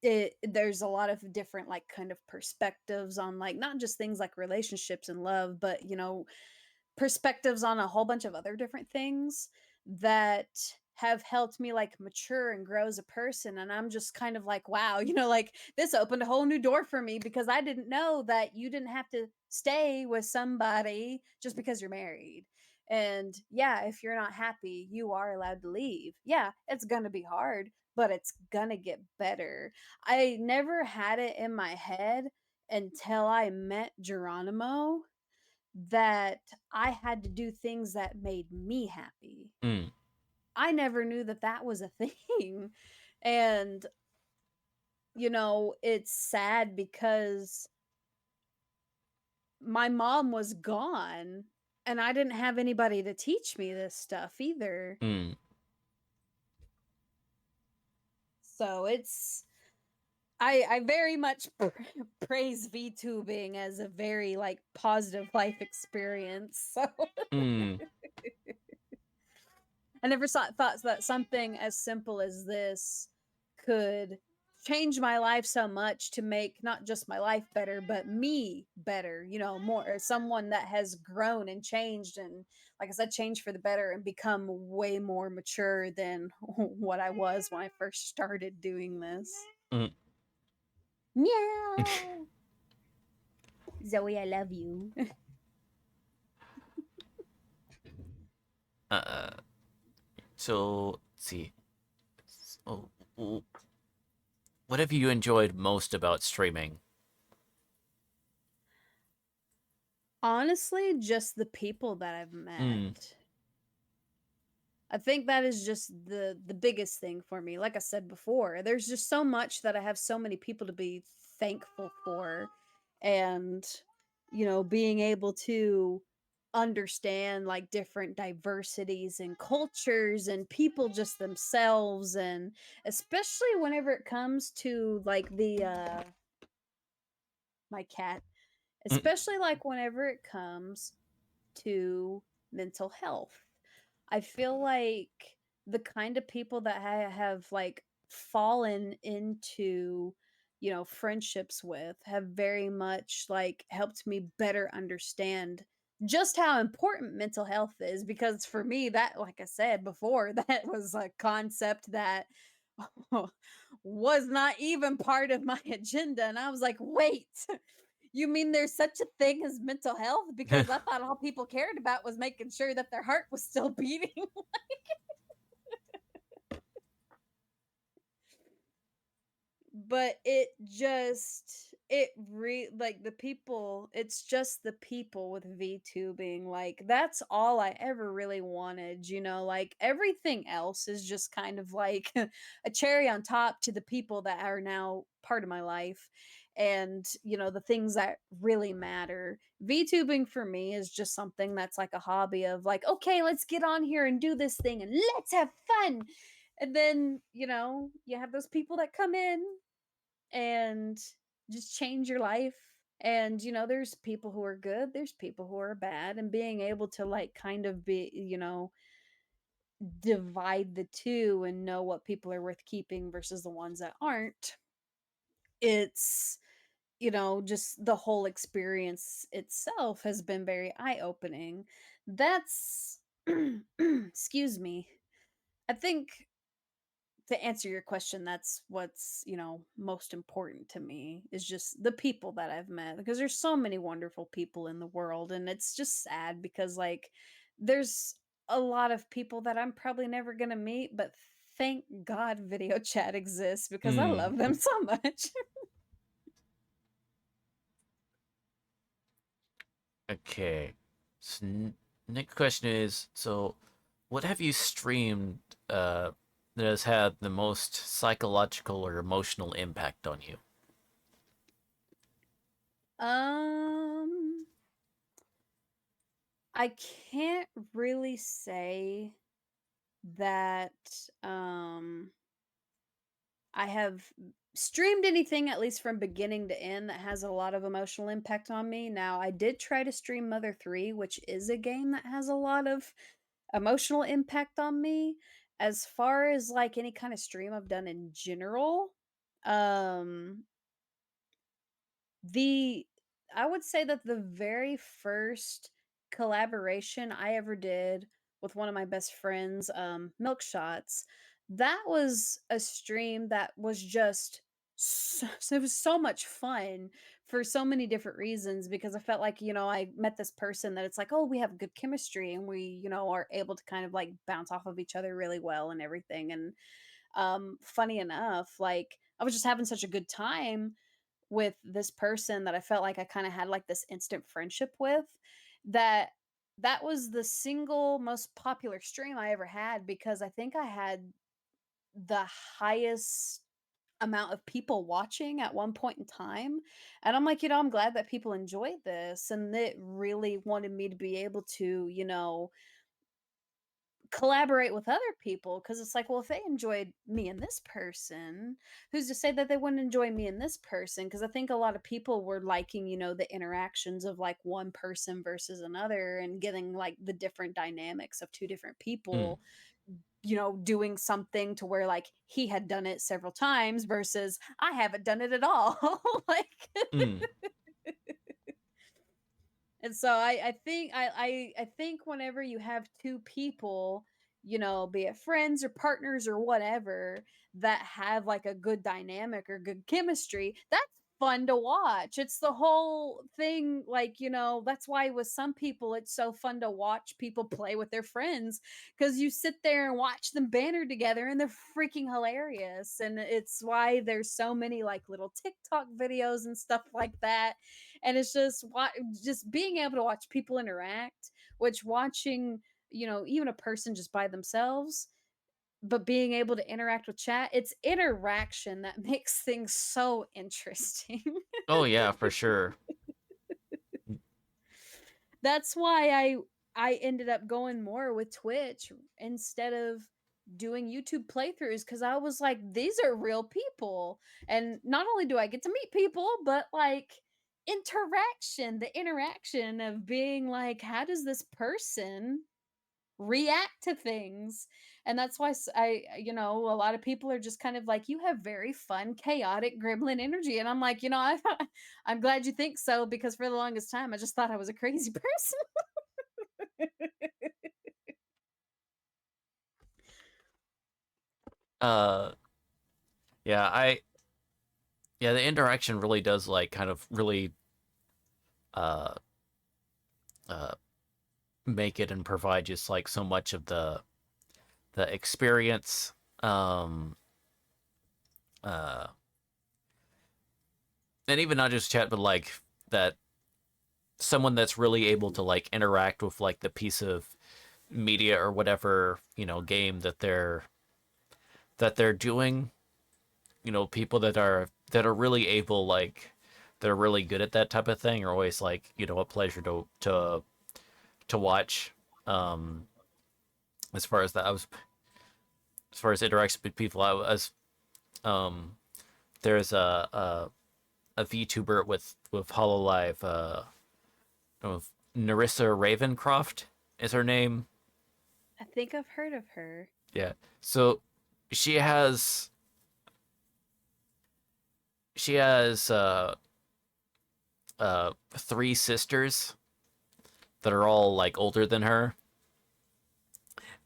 S2: there's a lot of different, like, kind of perspectives on, like, not just things like relationships and love, but, perspectives on a whole bunch of other different things that have helped me, like, mature and grow as a person. And I'm just kind of like, wow, like, this opened a whole new door for me because I didn't know that you didn't have to stay with somebody just because you're married. And yeah, if you're not happy, you are allowed to leave. Yeah, it's gonna be hard, but it's gonna get better. I never had it in my head until I met Geronimo that I had to do things that made me happy.
S1: mm,
S2: I never knew that that was a thing. And, it's sad because my mom was gone and I didn't have anybody to teach me this stuff either.
S1: mm,
S2: So I very much praise VTubing as a very, like, positive life experience. So
S1: mm,
S2: I never thought that something as simple as this could change my life so much to make not just my life better, but me better, more as someone that has grown and changed and, like I said, changed for the better and become way more mature than what I was when I first started doing this.
S1: mm.
S2: Meow. Zoe, I love you.
S1: uh, so let's see. So, what have you enjoyed most about streaming?
S2: Honestly, just the people that I've
S1: Mm,
S2: met. I think that is just the biggest thing for me. Like I said before, there's just so much that I have so many people to be thankful for. And, being able to understand, like, different diversities and cultures and people just themselves. And especially whenever it comes to, like, the my cat,
S1: mm,
S2: especially like whenever it comes to mental health. I feel like the kind of people that I have, like, fallen into, friendships with have very much, like, helped me better understand just how important mental health is. Because for me, that, like I said before, that was a concept that was not even part of my agenda. And I was like, wait, You mean there's such a thing as mental health? Because I thought all people cared about was making sure that their heart was still beating. But like the people, it's just the people with VTubing. Like that's all I ever really wanted, like everything else is just kind of like a cherry on top to the people that are now part of my life. And the things that really matter. VTubing for me is just something that's like a hobby of like, okay, let's get on here and do this thing and let's have fun. And then, you have those people that come in and just change your life. And there's people who are good, there's people who are bad, and being able to like kind of be, divide the two and know what people are worth keeping versus the ones that aren't. It's just the whole experience itself has been very eye-opening. That's excuse me. I think to answer your question, that's what's, most important to me is just the people that I've met, because there's so many wonderful people in the world. And it's just sad because, like, there's a lot of people that I'm probably never going to meet, but thank God video chat exists because I
S1: Hmm.
S2: love them so much.
S1: Okay. So, next question is, so what have you streamed that has had the most psychological or emotional impact on you?
S2: um, I can't really say that um I have streamed anything, at least from beginning to end, that has a lot of emotional impact on me. Now, I did try to stream Mother 3, which is a game that has a lot of emotional impact on me. As far as like any kind of stream I've done in general, um the I would say that the very first collaboration I ever did with one of my best friends, Milk Shots, that was a stream that was just it was so much fun for so many different reasons, because I felt like, I met this person that it's like, oh, we have good chemistry and we, are able to kind of like bounce off of each other really well and everything. And funny enough, like I was just having such a good time with this person that I felt like I kinda had, like, this instant friendship with, that that was the single most popular stream I ever had, because I think I had the highest amount of people watching at one point in time. And I'm like, I'm glad that people enjoy this, and it really wanted me to be able to, collaborate with other people, because it's like, well, if they enjoyed me and this person, who's to say that they wouldn't enjoy me and this person? Because I think a lot of people were liking, the interactions of like one person versus another, and getting like the different dynamics of two different
S1: Hmm.
S2: people, doing something to where like he had done it several times versus I haven't done it at all. Like,
S1: Hmm.
S2: and so I think whenever you have two people, be it friends or partners or whatever, that have like a good dynamic or good chemistry, that's fun to watch. It's the whole thing, like, that's why with some people it's so fun to watch people play with their friends, because you sit there and watch them banter together and they're freaking hilarious. And it's why there's so many like little TikTok videos and stuff like that. And it's just being able to watch people interact, which watching, even a person just by themselves, but being able to interact with chat, it's interaction that makes things so interesting.
S1: Oh yeah, for sure.
S2: That's why I ended up going more with Twitch instead of doing YouTube playthroughs, because I was like, these are real people. And not only do I get to meet people, but like the interaction of being like, how does this person react to things? And that's why a lot of people are just kind of like, you have very fun, chaotic gremlin energy. And I'm like, I'm glad you think so, because for the longest time I just thought I was a crazy person.
S1: Uh yeah, I yeah, the interaction really does like kind of really uh, uh, make it and provide just like so much of the experience. Um, uh, and even not just chat, but like that someone that's really able to like interact with like the piece of media or whatever game that they're doing. People that are really able, like that are really good at that type of thing are always like a pleasure to watch. Um, as far as that, as far as interaction with people, I was um, there's a VTuber with Hololive, of Narissa Ravencroft is her name.
S2: I think I've heard of her.
S1: Yeah. So she has she has three sisters that are all like older than her,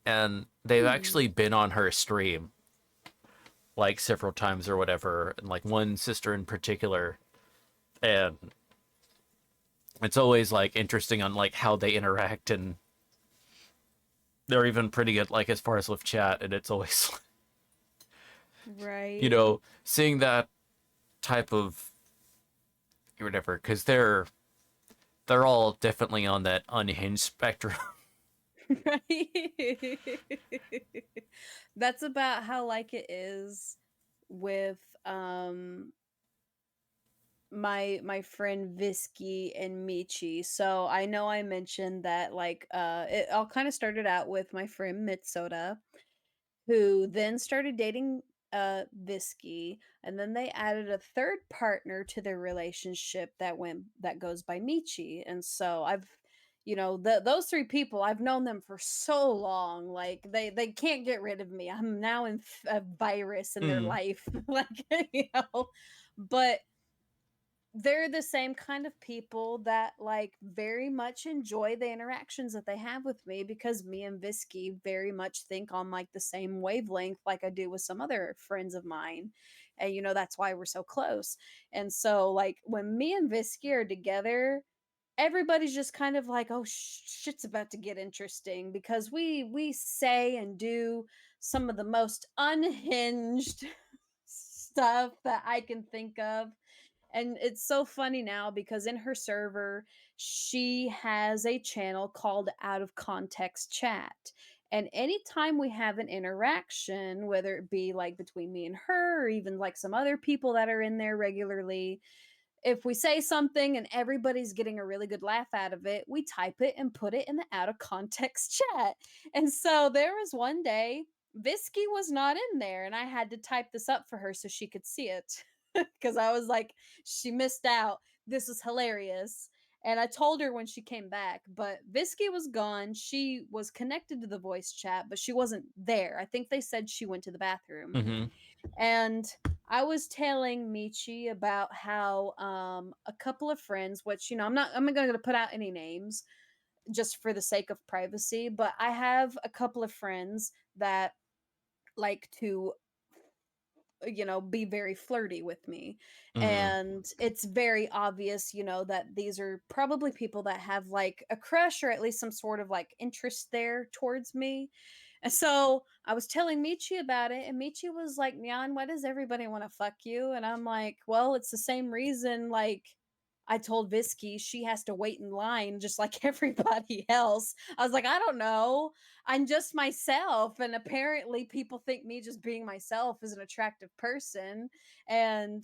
S1: and they've
S2: Hmm.
S1: actually been on her stream like several times or whatever, and like one sister in particular, and it's always like interesting on like how they interact, and they're even pretty good like as far as with chat, and it's always
S2: Right.
S1: seeing that type of whatever, because they're all definitely on that unhinged spectrum.
S2: Right. That's about how like it is with um my friend Visky and Michi. So I know I mentioned that like it all kind of started out with my friend Mitsoda, who then started dating Visky, and then they added a third partner to their relationship that goes by Michi. And so I've those three people, I've known them for so long, like they can't get rid of me. I'm now a virus in their
S1: Mm.
S2: life. Like, but they're the same kind of people that like very much enjoy the interactions that they have with me, because me and Visky very much think on like the same wavelength like I do with some other friends of mine. And that's why we're so close. And so like when me and Visky are together, everybody's just kind of like, oh, shit's about to get interesting, because we say and do some of the most unhinged stuff that I can think of. And it's so funny now because in her server, she has a channel called Out of Context Chat. And anytime we have an interaction, whether it be like between me and her, or even like some other people that are in there regularly, if we say something and everybody's getting a really good laugh out of it, we type it and put it in the out of context chat. And so there was one day, Visky was not in there, and I had to type this up for her so she could see it. Because I was like, she missed out. This is hilarious. And I told her when she came back, but Visky was gone. She was connected to the voice chat, but she wasn't there. I think they said she went to the bathroom.
S1: Mm-hmm.
S2: And I was telling Michi about how a couple of friends, which I'm not going to put out any names just for the sake of privacy, but I have a couple of friends that like to be very flirty with me.
S1: Mm-hmm.
S2: And it's very obvious, that these are probably people that have like a crush or at least some sort of like interest there towards me. And so I was telling Michi about it, and Michi was like, Nyan, why does everybody want to fuck you? And I'm like, well, it's the same reason like I told Visky she has to wait in line just like everybody else. I was like, I don't know. I'm just myself. And apparently people think me just being myself is an attractive person. And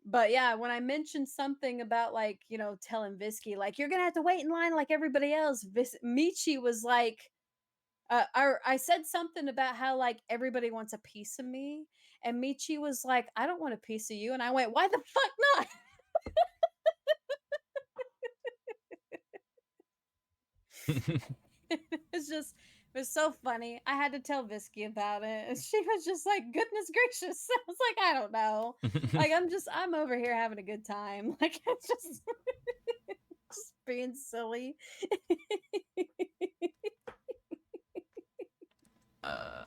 S2: but yeah, when I mentioned something about like, telling Visky, like, you're gonna have to wait in line like everybody else, Michi was like, I said something about how like everybody wants a piece of me, and Michi was like, I don't want a piece of you, and I went, why the fuck not? It's just it was so funny. I had to tell Visky about it. And she was just like, goodness gracious. I was like, I don't know. Like I'm over here having a good time. Like it's just being silly.
S1: uh,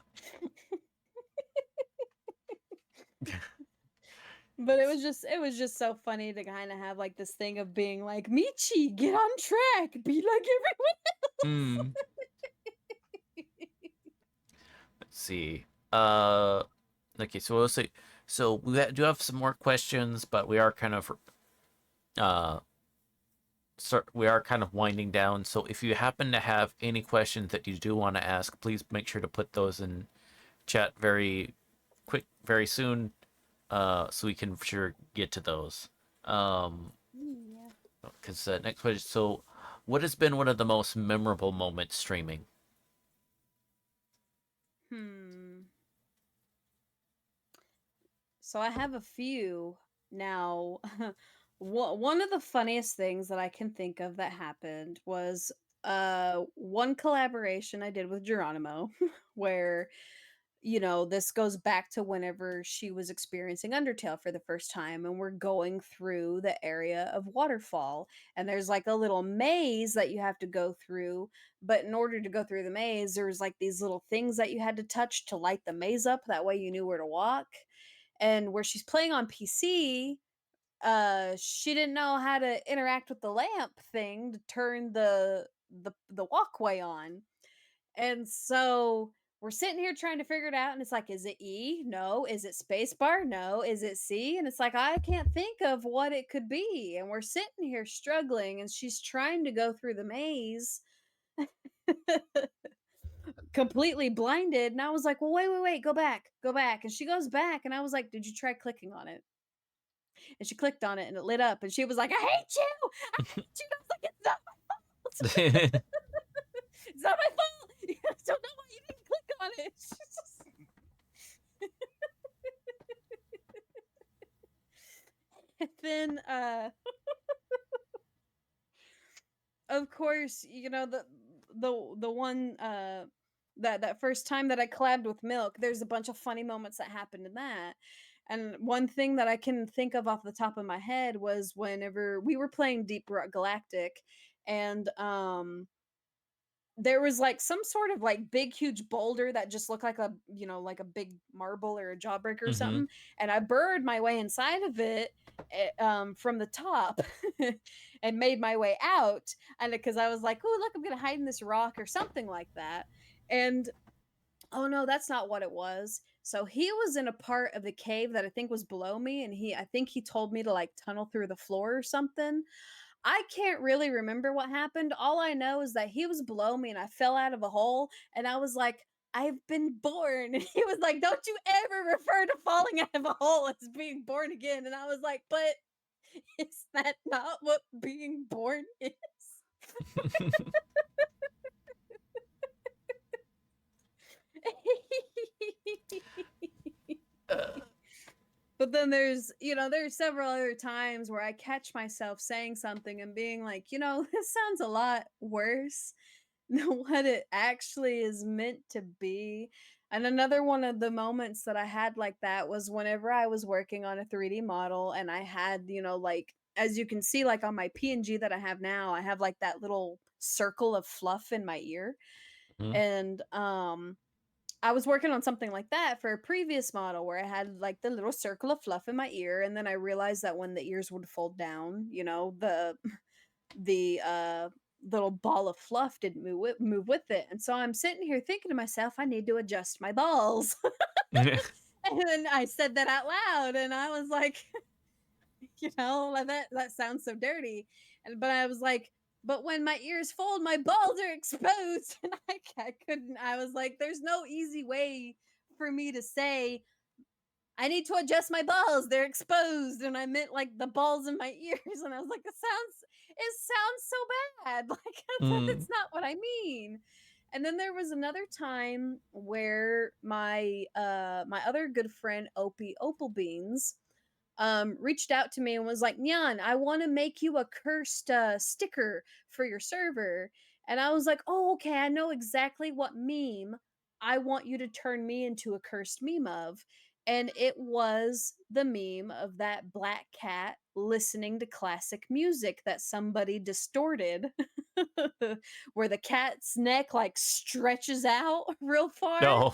S2: But it was just so funny to kind of have like this thing of being like, Michi, get on track, be like everyone else.
S1: Hmm. Let's see. Uh, okay, so we'll see. So do have some more questions, but we are kind of uh, we are kind of winding down. So if you happen to have any questions that you do want to ask, please make sure to put those in chat very quick, very soon, so we can for sure get to those. Um,
S2: Yeah.
S1: because next question. So, what has been one of the most memorable moments streaming?
S2: Hmm. So I have a few now. One of the funniest things that I can think of that happened was one collaboration I did with Geronimo where this goes back to whenever she was experiencing Undertale for the first time, and we're going through the area of Waterfall. And there's like a little maze that you have to go through. But in order to go through the maze, there was like these little things that you had to touch to light the maze up. That way you knew where to walk. And where she's playing on PC, she didn't know how to interact with the lamp thing to turn the walkway on. And so we're sitting here trying to figure it out, and it's like, is it E? No. Is it space bar? No. Is it C? And it's like, I can't think of what it could be. And we're sitting here struggling, and she's trying to go through the maze completely blinded. And I was like, well, wait, wait, wait, go back, go back. And she goes back, and I was like, did you try clicking on it? And she clicked on it, and it lit up, and she was like, I hate you. I hate you. And I was like, it's not my fault. It's not my fault. I don't know why you didn't click on it. And then of course, the one that first time that I collabed with Milk, there's a bunch of funny moments that happened in that. And one thing that I can think of off the top of my head was whenever we were playing Deep Rock Galactic, and there was like some sort of like big huge boulder that just looked like like a big marble or a jawbreaker or
S1: Mm-hmm.
S2: something, and I burrowed my way inside of it, from the top and made my way out. And because I was like, oh look, I'm gonna hide in this rock or something like that. And oh no, that's not what it was. So he was in a part of the cave that I think was below me, and I think he told me to like tunnel through the floor or something. I can't really remember what happened. All I know is that he was below me and I fell out of a hole, and I was like, I've been born. And he was like, don't you ever refer to falling out of a hole as being born again. And I was like, but is that not what being born is? But then there's several other times where I catch myself saying something and being like, this sounds a lot worse than what it actually is meant to be. And another one of the moments that I had like that was whenever I was working on a 3D model, and I had, like, as you can see, like on my PNG that I have now, I have like that little circle of fluff in my ear.
S1: Mm-hmm.
S2: And I was working on something like that for a previous model where I had like the little circle of fluff in my ear, and then I realized that when the ears would fold down, the little ball of fluff didn't move with it. And so I'm sitting here thinking to myself, I need to adjust my balls. And then I said that out loud, and I was like, like that sounds so dirty. But I was like, but when my ears fold, my balls are exposed. And I couldn't. I was like, there's no easy way for me to say I need to adjust my balls. They're exposed. And I meant like the balls in my ears. And I was like, it sounds so bad. Like
S1: Mm.
S2: that's not what I mean. And then there was another time where my other good friend Opie Opal Beans reached out to me and was like, Nyan, I want to make you a cursed sticker for your server. And I was like, oh, okay, I know exactly what meme I want you to turn me into a cursed meme of. And it was the meme of that black cat listening to classic music that somebody distorted, where the cat's neck like stretches out real far.
S1: No.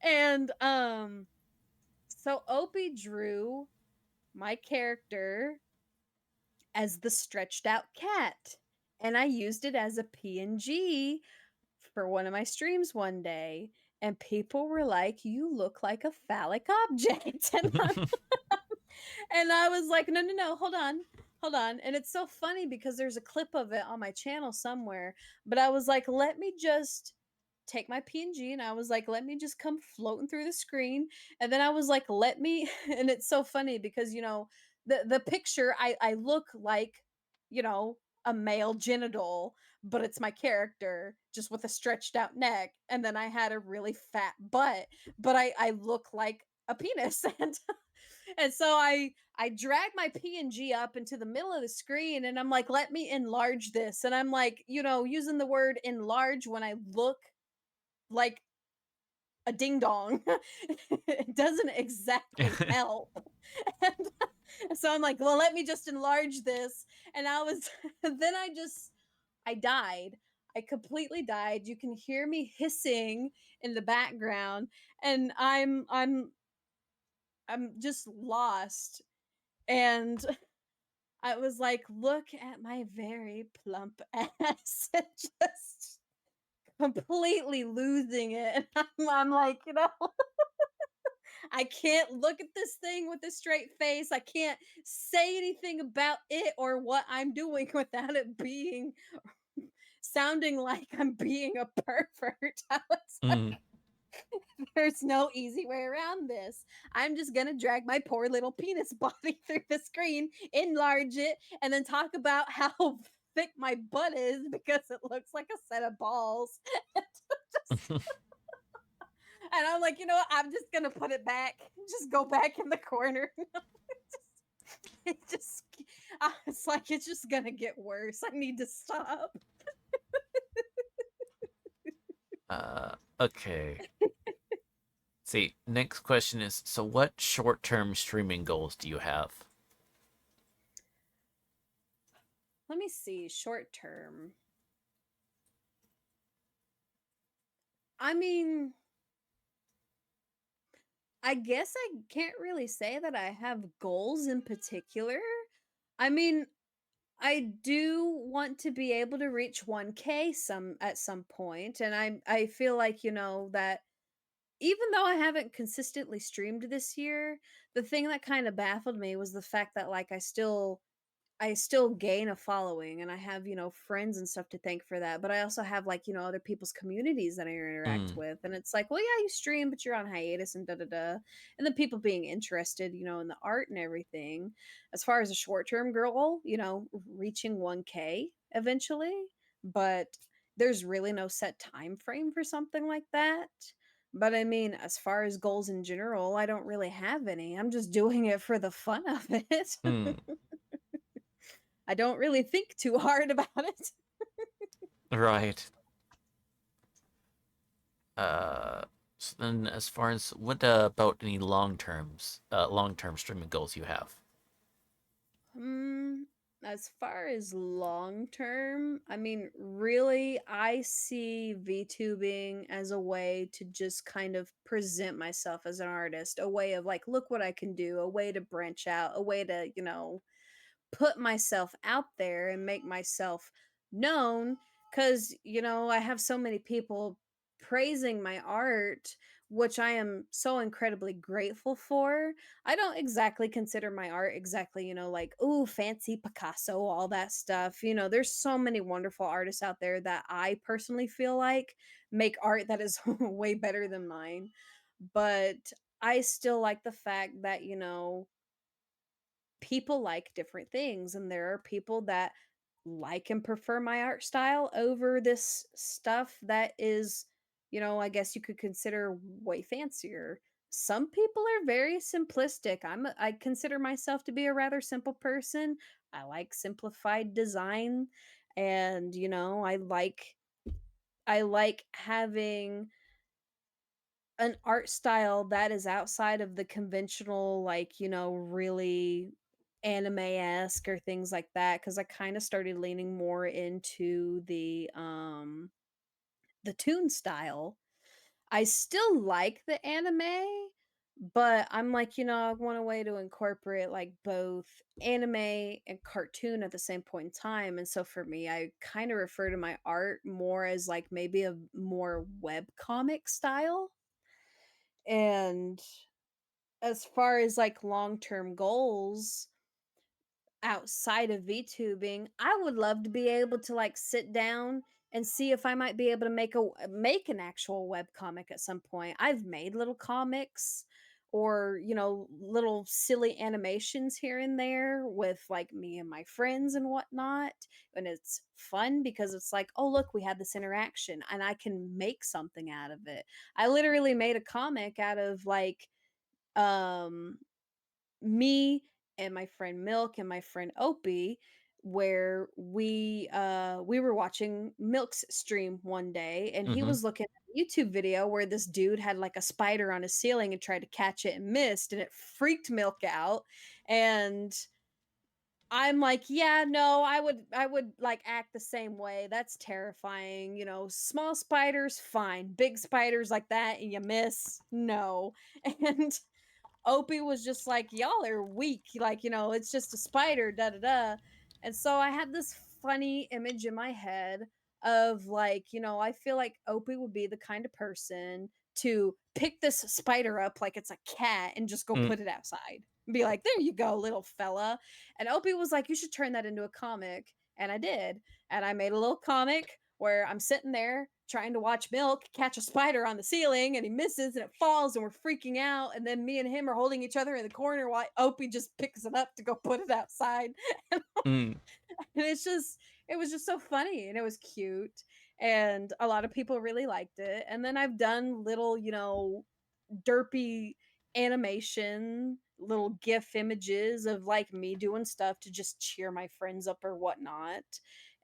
S2: And so Opie drew my character as the stretched out cat. And I used it as a PNG for one of my streams one day. And people were like, "You look like a phallic object." And I was like, "No, no, no, hold on. Hold on." And it's so funny because there's a clip of it on my channel somewhere, but I was like, "Let me just take my PNG," and I was like, "Let me just come floating through the screen." And then I was like, "Let me," and it's so funny because, the picture I look like, a male genital, but it's my character just with a stretched out neck, and then I had a really fat butt, but I look like a penis. And so I drag my PNG up into the middle of the screen and I'm like, let me enlarge this. And I'm like, using the word enlarge when I look like a ding dong, it doesn't exactly help. And so I'm like, well, let me just enlarge this. And I was, then I died. I completely died. You can hear me hissing in the background, and I'm just lost. And I was like, "Look at my very plump ass," and just completely losing it. And I'm like, I can't look at this thing with a straight face. I can't say anything about it or what I'm doing without it being sounding like I'm being a pervert. I was like,
S1: Mm.
S2: there's no easy way around this. I'm just gonna drag my poor little penis body through the screen, enlarge it, and then talk about how thick my butt is because it looks like a set of balls. Just- and I'm like, you know what? I'm just gonna put it back. Just go back in the corner. it just, it's like it's just gonna get worse. I need to stop.
S1: Okay. See, next question is, so what short-term streaming goals do you have?
S2: Let me see. Short term. I mean, I guess I can't really say that I have goals in particular. I mean, I do want to be able to reach 1K at some point, and I feel like, that even though I haven't consistently streamed this year, the thing that kind of baffled me was the fact that like I still gain a following and I have, friends and stuff to thank for that. But I also have like, other people's communities that I interact
S1: Mm.
S2: with. And it's like, well, yeah, you stream, but you're on hiatus and da da da. And then people being interested, in the art and everything. As far as a short term goal, reaching 1K eventually. But there's really no set time frame for something like that. But I mean, as far as goals in general, I don't really have any. I'm just doing it for the fun of it.
S1: Mm.
S2: I don't really think too hard about it.
S1: Right. Uh, so then as far as what about any long-term streaming goals you have?
S2: Hmm. As far as long term, I mean, really, I see VTubing as a way to just kind of present myself as an artist, a way of like, look what I can do, a way to branch out, a way to, put myself out there and make myself known because I have so many people praising my art, which I am so incredibly grateful for. I don't exactly consider my art exactly, like, oh, fancy Picasso, all that stuff. There's so many wonderful artists out there that I personally feel like make art that is way better than mine, but I still like the fact that people like different things, and there are people that like and prefer my art style over this stuff that is, I guess you could consider way fancier. Some people are very simplistic. I consider myself to be a rather simple person. I like simplified design, and I like having an art style that is outside of the conventional, like, really anime-esque or things like that. Because I kinda started leaning more into the toon style. I still like the anime, But I'm like, I want a way to incorporate like both anime and cartoon at the same point in time. And so for me, I kind of refer to my art more as like maybe a more web comic style. And as far as like long-term goals, outside of VTubing, I would love to be able to like sit down and see if I might be able to make an actual web comic at some point. I've made little comics or, little silly animations here and there with like me and my friends and whatnot. And it's fun because it's like, oh, look, we had this interaction and I can make something out of it. I literally made a comic out of like, um me and my friend Milk and my friend Opie, where we were watching Milk's stream one day and he
S1: Mm-hmm.
S2: was looking at a YouTube video where this dude had like a spider on his ceiling and tried to catch it and missed, and it freaked Milk out. And I'm like, yeah, no, I would like act the same way. That's terrifying. Small spiders, fine. Big spiders like that and you miss, no. And Opie was just like, "Y'all are weak. Like, it's just a spider, da da da." And so I had this funny image in my head of like, I feel like Opie would be the kind of person to pick this spider up like it's a cat and just go
S1: Mm.
S2: put it outside. Be like, "There you go, little fella." And Opie was like, "You should turn that into a comic." And I did. And I made a little comic where I'm sitting there trying to watch Milk catch a spider on the ceiling and he misses and it falls and we're freaking out. And then me and him are holding each other in the corner while Opie just picks it up to go put it outside.
S1: Mm.
S2: And it was just so funny and it was cute. And a lot of people really liked it. And then I've done little, derpy animation, little GIF images of like me doing stuff to just cheer my friends up or whatnot.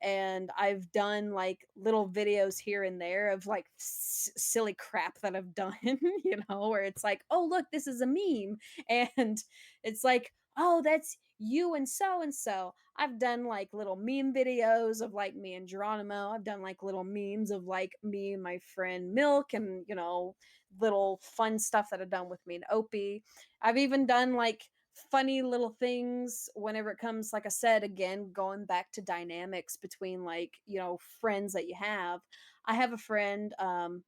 S2: And I've done like little videos here and there of like silly crap that I've done, where it's like, oh, look, this is a meme. And it's like, oh, that's you and so and so. I've done like little meme videos of like me and Geronimo. I've done like little memes of like me and my friend Milk and, little fun stuff that I've done with me and Opie. I've even done like funny little things whenever it comes, like I said, again, going back to dynamics between like, friends that you have. I have a friend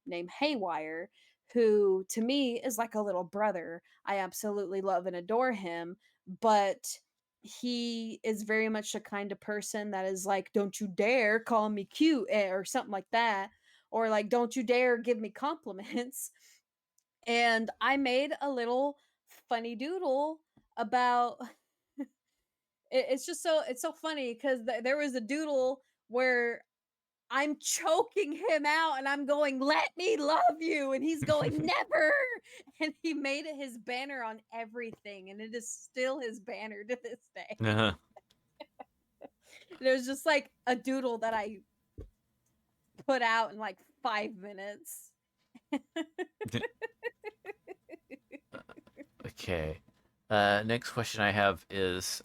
S2: named Haywire who to me is like a little brother. I absolutely love and adore him, but he is very much the kind of person that is like, don't you dare call me cute, or something like that, or like, don't you dare give me compliments. And I made a little funny doodle about it's so funny because there was a doodle where I'm choking him out and I'm going, let me love you. And he's going, never. And he made it his banner on everything. And it is still his banner to this day.
S1: Uh-huh.
S2: And it was just like a doodle that I put out in like 5 minutes.
S1: Okay. Next question I have is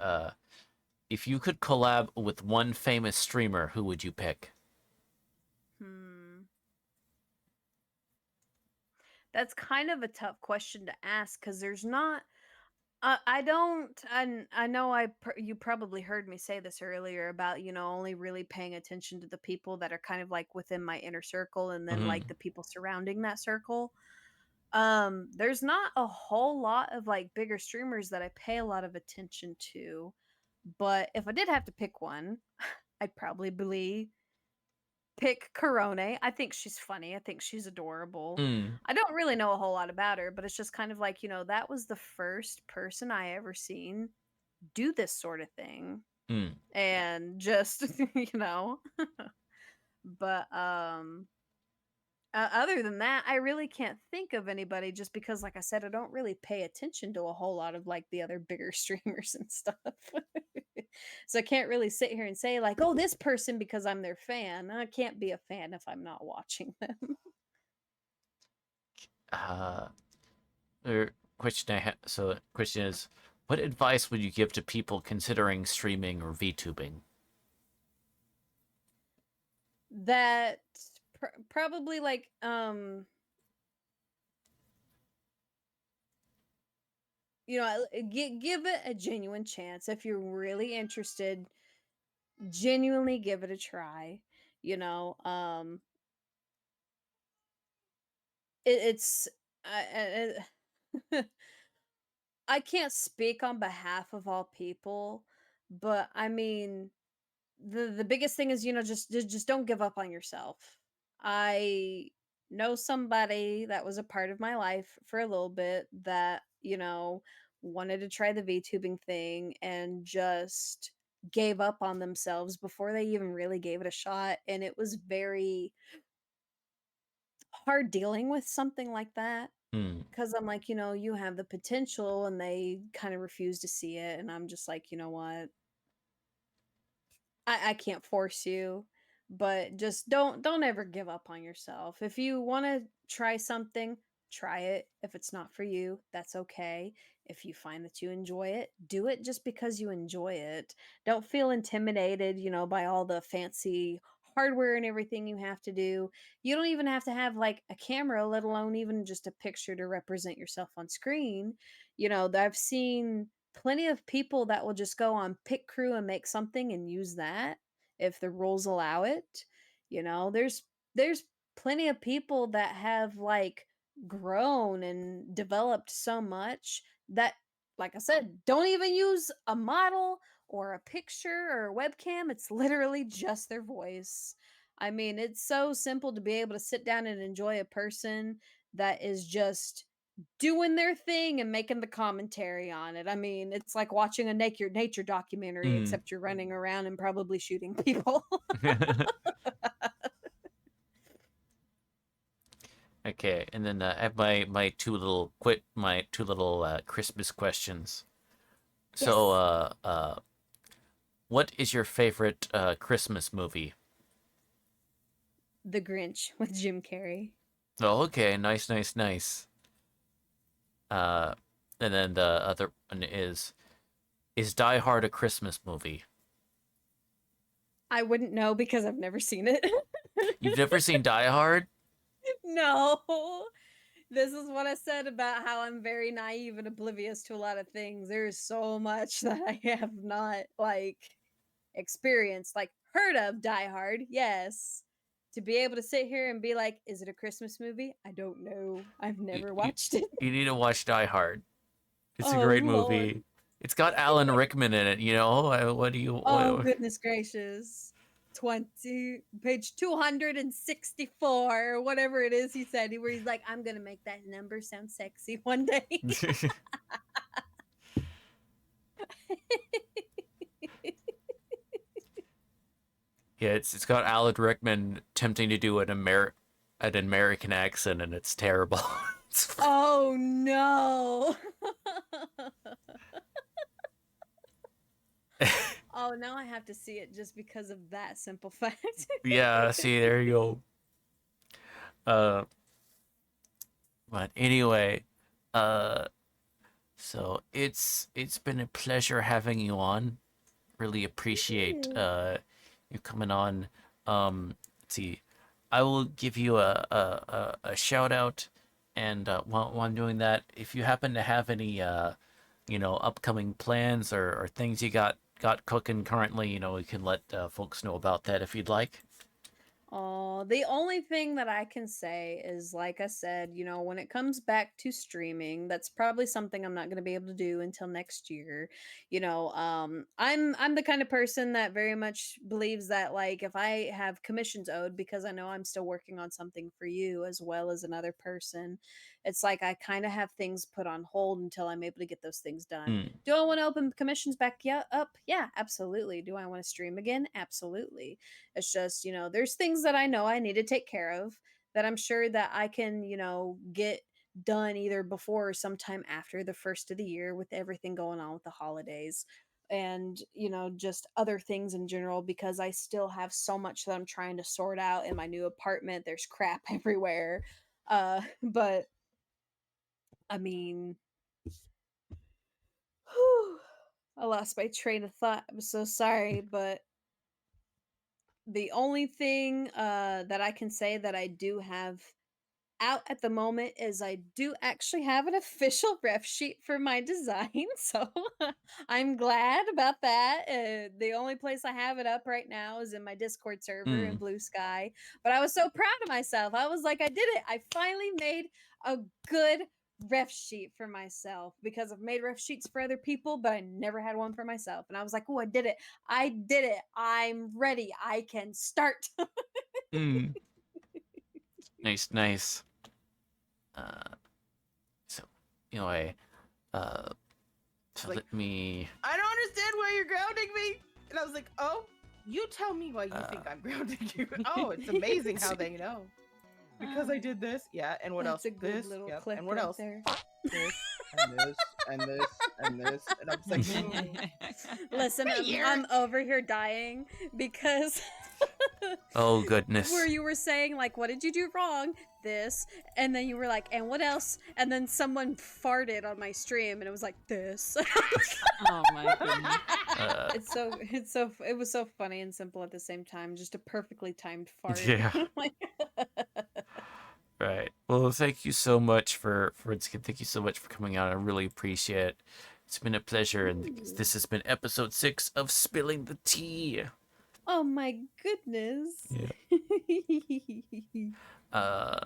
S1: if you could collab with one famous streamer, who would you pick?
S2: Hmm. That's kind of a tough question to ask because there's not. I don't. I know. You probably heard me say this earlier about only really paying attention to the people that are kind of like within my inner circle, and then like
S1: Mm-hmm.
S2: the people surrounding that circle. There's not a whole lot of like bigger streamers that I pay a lot of attention to, but if I did have to pick one, I'd probably pick Corone. I think she's funny. I think she's adorable.
S1: Mm.
S2: I don't really know a whole lot about her, but it's just kind of like, that was the first person I ever seen do this sort of thing.
S1: Mm.
S2: And just, but other than that, I really can't think of anybody just because like I said, I don't really pay attention to a whole lot of like the other bigger streamers and stuff. So I can't really sit here and say like, "Oh, this person because I'm their fan." I can't be a fan if I'm not watching them.
S1: Uh, question I so question is, what advice would you give to people considering streaming or VTubing?
S2: That probably like give it a genuine chance if you're really interested. Genuinely give it a try. You know, it's I, I can't speak on behalf of all people, but I mean, the biggest thing is, just don't give up on yourself. I know somebody that was a part of my life for a little bit that, wanted to try the VTubing thing and just gave up on themselves before they even really gave it a shot, and it was very hard dealing with something like that.
S1: Hmm.
S2: 'Cause I'm like, you have the potential, and they kinda refuse to see it, and I'm just like, "You know what? I can't force you, but just don't ever give up on yourself. If you wanna try something, try it. If it's not for you, that's okay. If you find that you enjoy it, do it just because you enjoy it. Don't feel intimidated, by all the fancy hardware and everything you have to do. You don't even have to have, like, a camera, let alone even just a picture to represent yourself on screen. I've seen plenty of people that will just go on Pick Crew and make something and use that if the rules allow it. There's plenty of people that have, like, grown and developed so much that, like I said, don't even use a model or a picture or a webcam. It's literally just their voice. I mean, it's so simple to be able to sit down and enjoy a person that is just doing their thing and making the commentary on it. I mean, it's like watching a nature documentary,
S1: Hmm.
S2: except you're running around and probably shooting people.
S1: Okay, and then I have my two little Christmas questions. So,
S2: Yes.
S1: what is your favorite Christmas movie?
S2: The Grinch with Jim Carrey.
S1: Oh, okay, nice, nice, nice. Uh, and then the other one is Die Hard a Christmas movie?
S2: I wouldn't know because I've never seen it.
S1: You've never seen Die Hard?
S2: No. This is what I said about how I'm very naive and oblivious to a lot of things. There is so much that I have not, like, experienced, like, heard of Die Hard, yes. To be able to sit here and be like, "Is it a Christmas movie?" I don't know. I've
S1: You,
S2: never
S1: you,
S2: watched it.
S1: you need to watch Die Hard. It's a
S2: Oh,
S1: great
S2: Lord.
S1: movie. It's got Alan Rickman in it. What do you?
S2: Oh, goodness gracious. 20 page 264 or whatever it is he said, where he's like, "I'm gonna make that number sound sexy one day."
S1: Yeah, it's got Alan Rickman attempting to do an American accent, and it's terrible.
S2: Oh, no. Oh, now I have to see it just because of that simple fact.
S1: Yeah, see, there you go. Uh, but anyway, uh, so it's been a pleasure having you on. Really appreciate
S2: Ew.
S1: you coming on. Let's see, I will give you a shout out, and while I'm doing that, if you happen to have any upcoming plans or things you got cooking currently, we can let folks know about that if you'd like.
S2: Oh, the only thing that I can say is, like I said, when it comes back to streaming, that's probably something I'm not going to be able to do until next year. I'm the kind of person that very much believes that, like, if I have commissions owed, because I know I'm still working on something for you as well as another person, it's like I kind of have things put on hold until I'm able to get those things done.
S1: Hmm.
S2: Do I want to open commissions back? Yeah, up? Yeah, absolutely. Do I want to stream again? Absolutely. It's just, there's things that I know I need to take care of that I'm sure that I can, get done either before or sometime after the first of the year with everything going on with the holidays and, just other things in general because I still have so much that I'm trying to sort out in my new apartment. There's crap everywhere. But I mean, whew, I lost my train of thought. I'm so sorry, but the only thing that I can say that I do have out at the moment is I do actually have an official ref sheet for my design, so I'm glad about that. The only place I have it up right now is in my Discord server in
S1: Mm.
S2: Blue Sky. But I was so proud of myself. I was like, I did it. I finally made a good ref sheet for myself because I've made ref sheets for other people, but I never had one for myself. And I was like, oh, I did it. I did it. I'm ready. I can start.
S1: Mm. Nice, nice. Uh, so, I, uh, so
S3: Like,
S1: let me,
S3: I don't understand why you're grounding me. And I was like, oh, you tell me why you think
S1: Uh,
S3: I'm grounding you. Oh, it's amazing how they know. Because I did this, yeah, and what
S2: That's
S3: else?
S2: a good
S3: This,
S2: little
S3: yep,
S2: clip
S3: and what
S2: right
S3: else?
S2: there.
S3: This, and this, and this, and this, and I'm just like,
S2: Listen, I'm over here dying because
S1: oh,
S2: where
S1: goodness.
S2: you were saying like, what did you do wrong? This, and then you were like, and what else? And then someone farted on my stream, and it was like this.
S4: Oh my goodness.
S2: It was so funny and simple at the same time, just a perfectly timed fart.
S1: Yeah.
S2: Like,
S1: Right. Well, thank you so much thank you so much for coming out. I really appreciate it. It's been a pleasure, and
S2: Ooh.
S1: this has been episode 6 of Spilling the Tea.
S2: Oh my goodness.
S1: Yeah.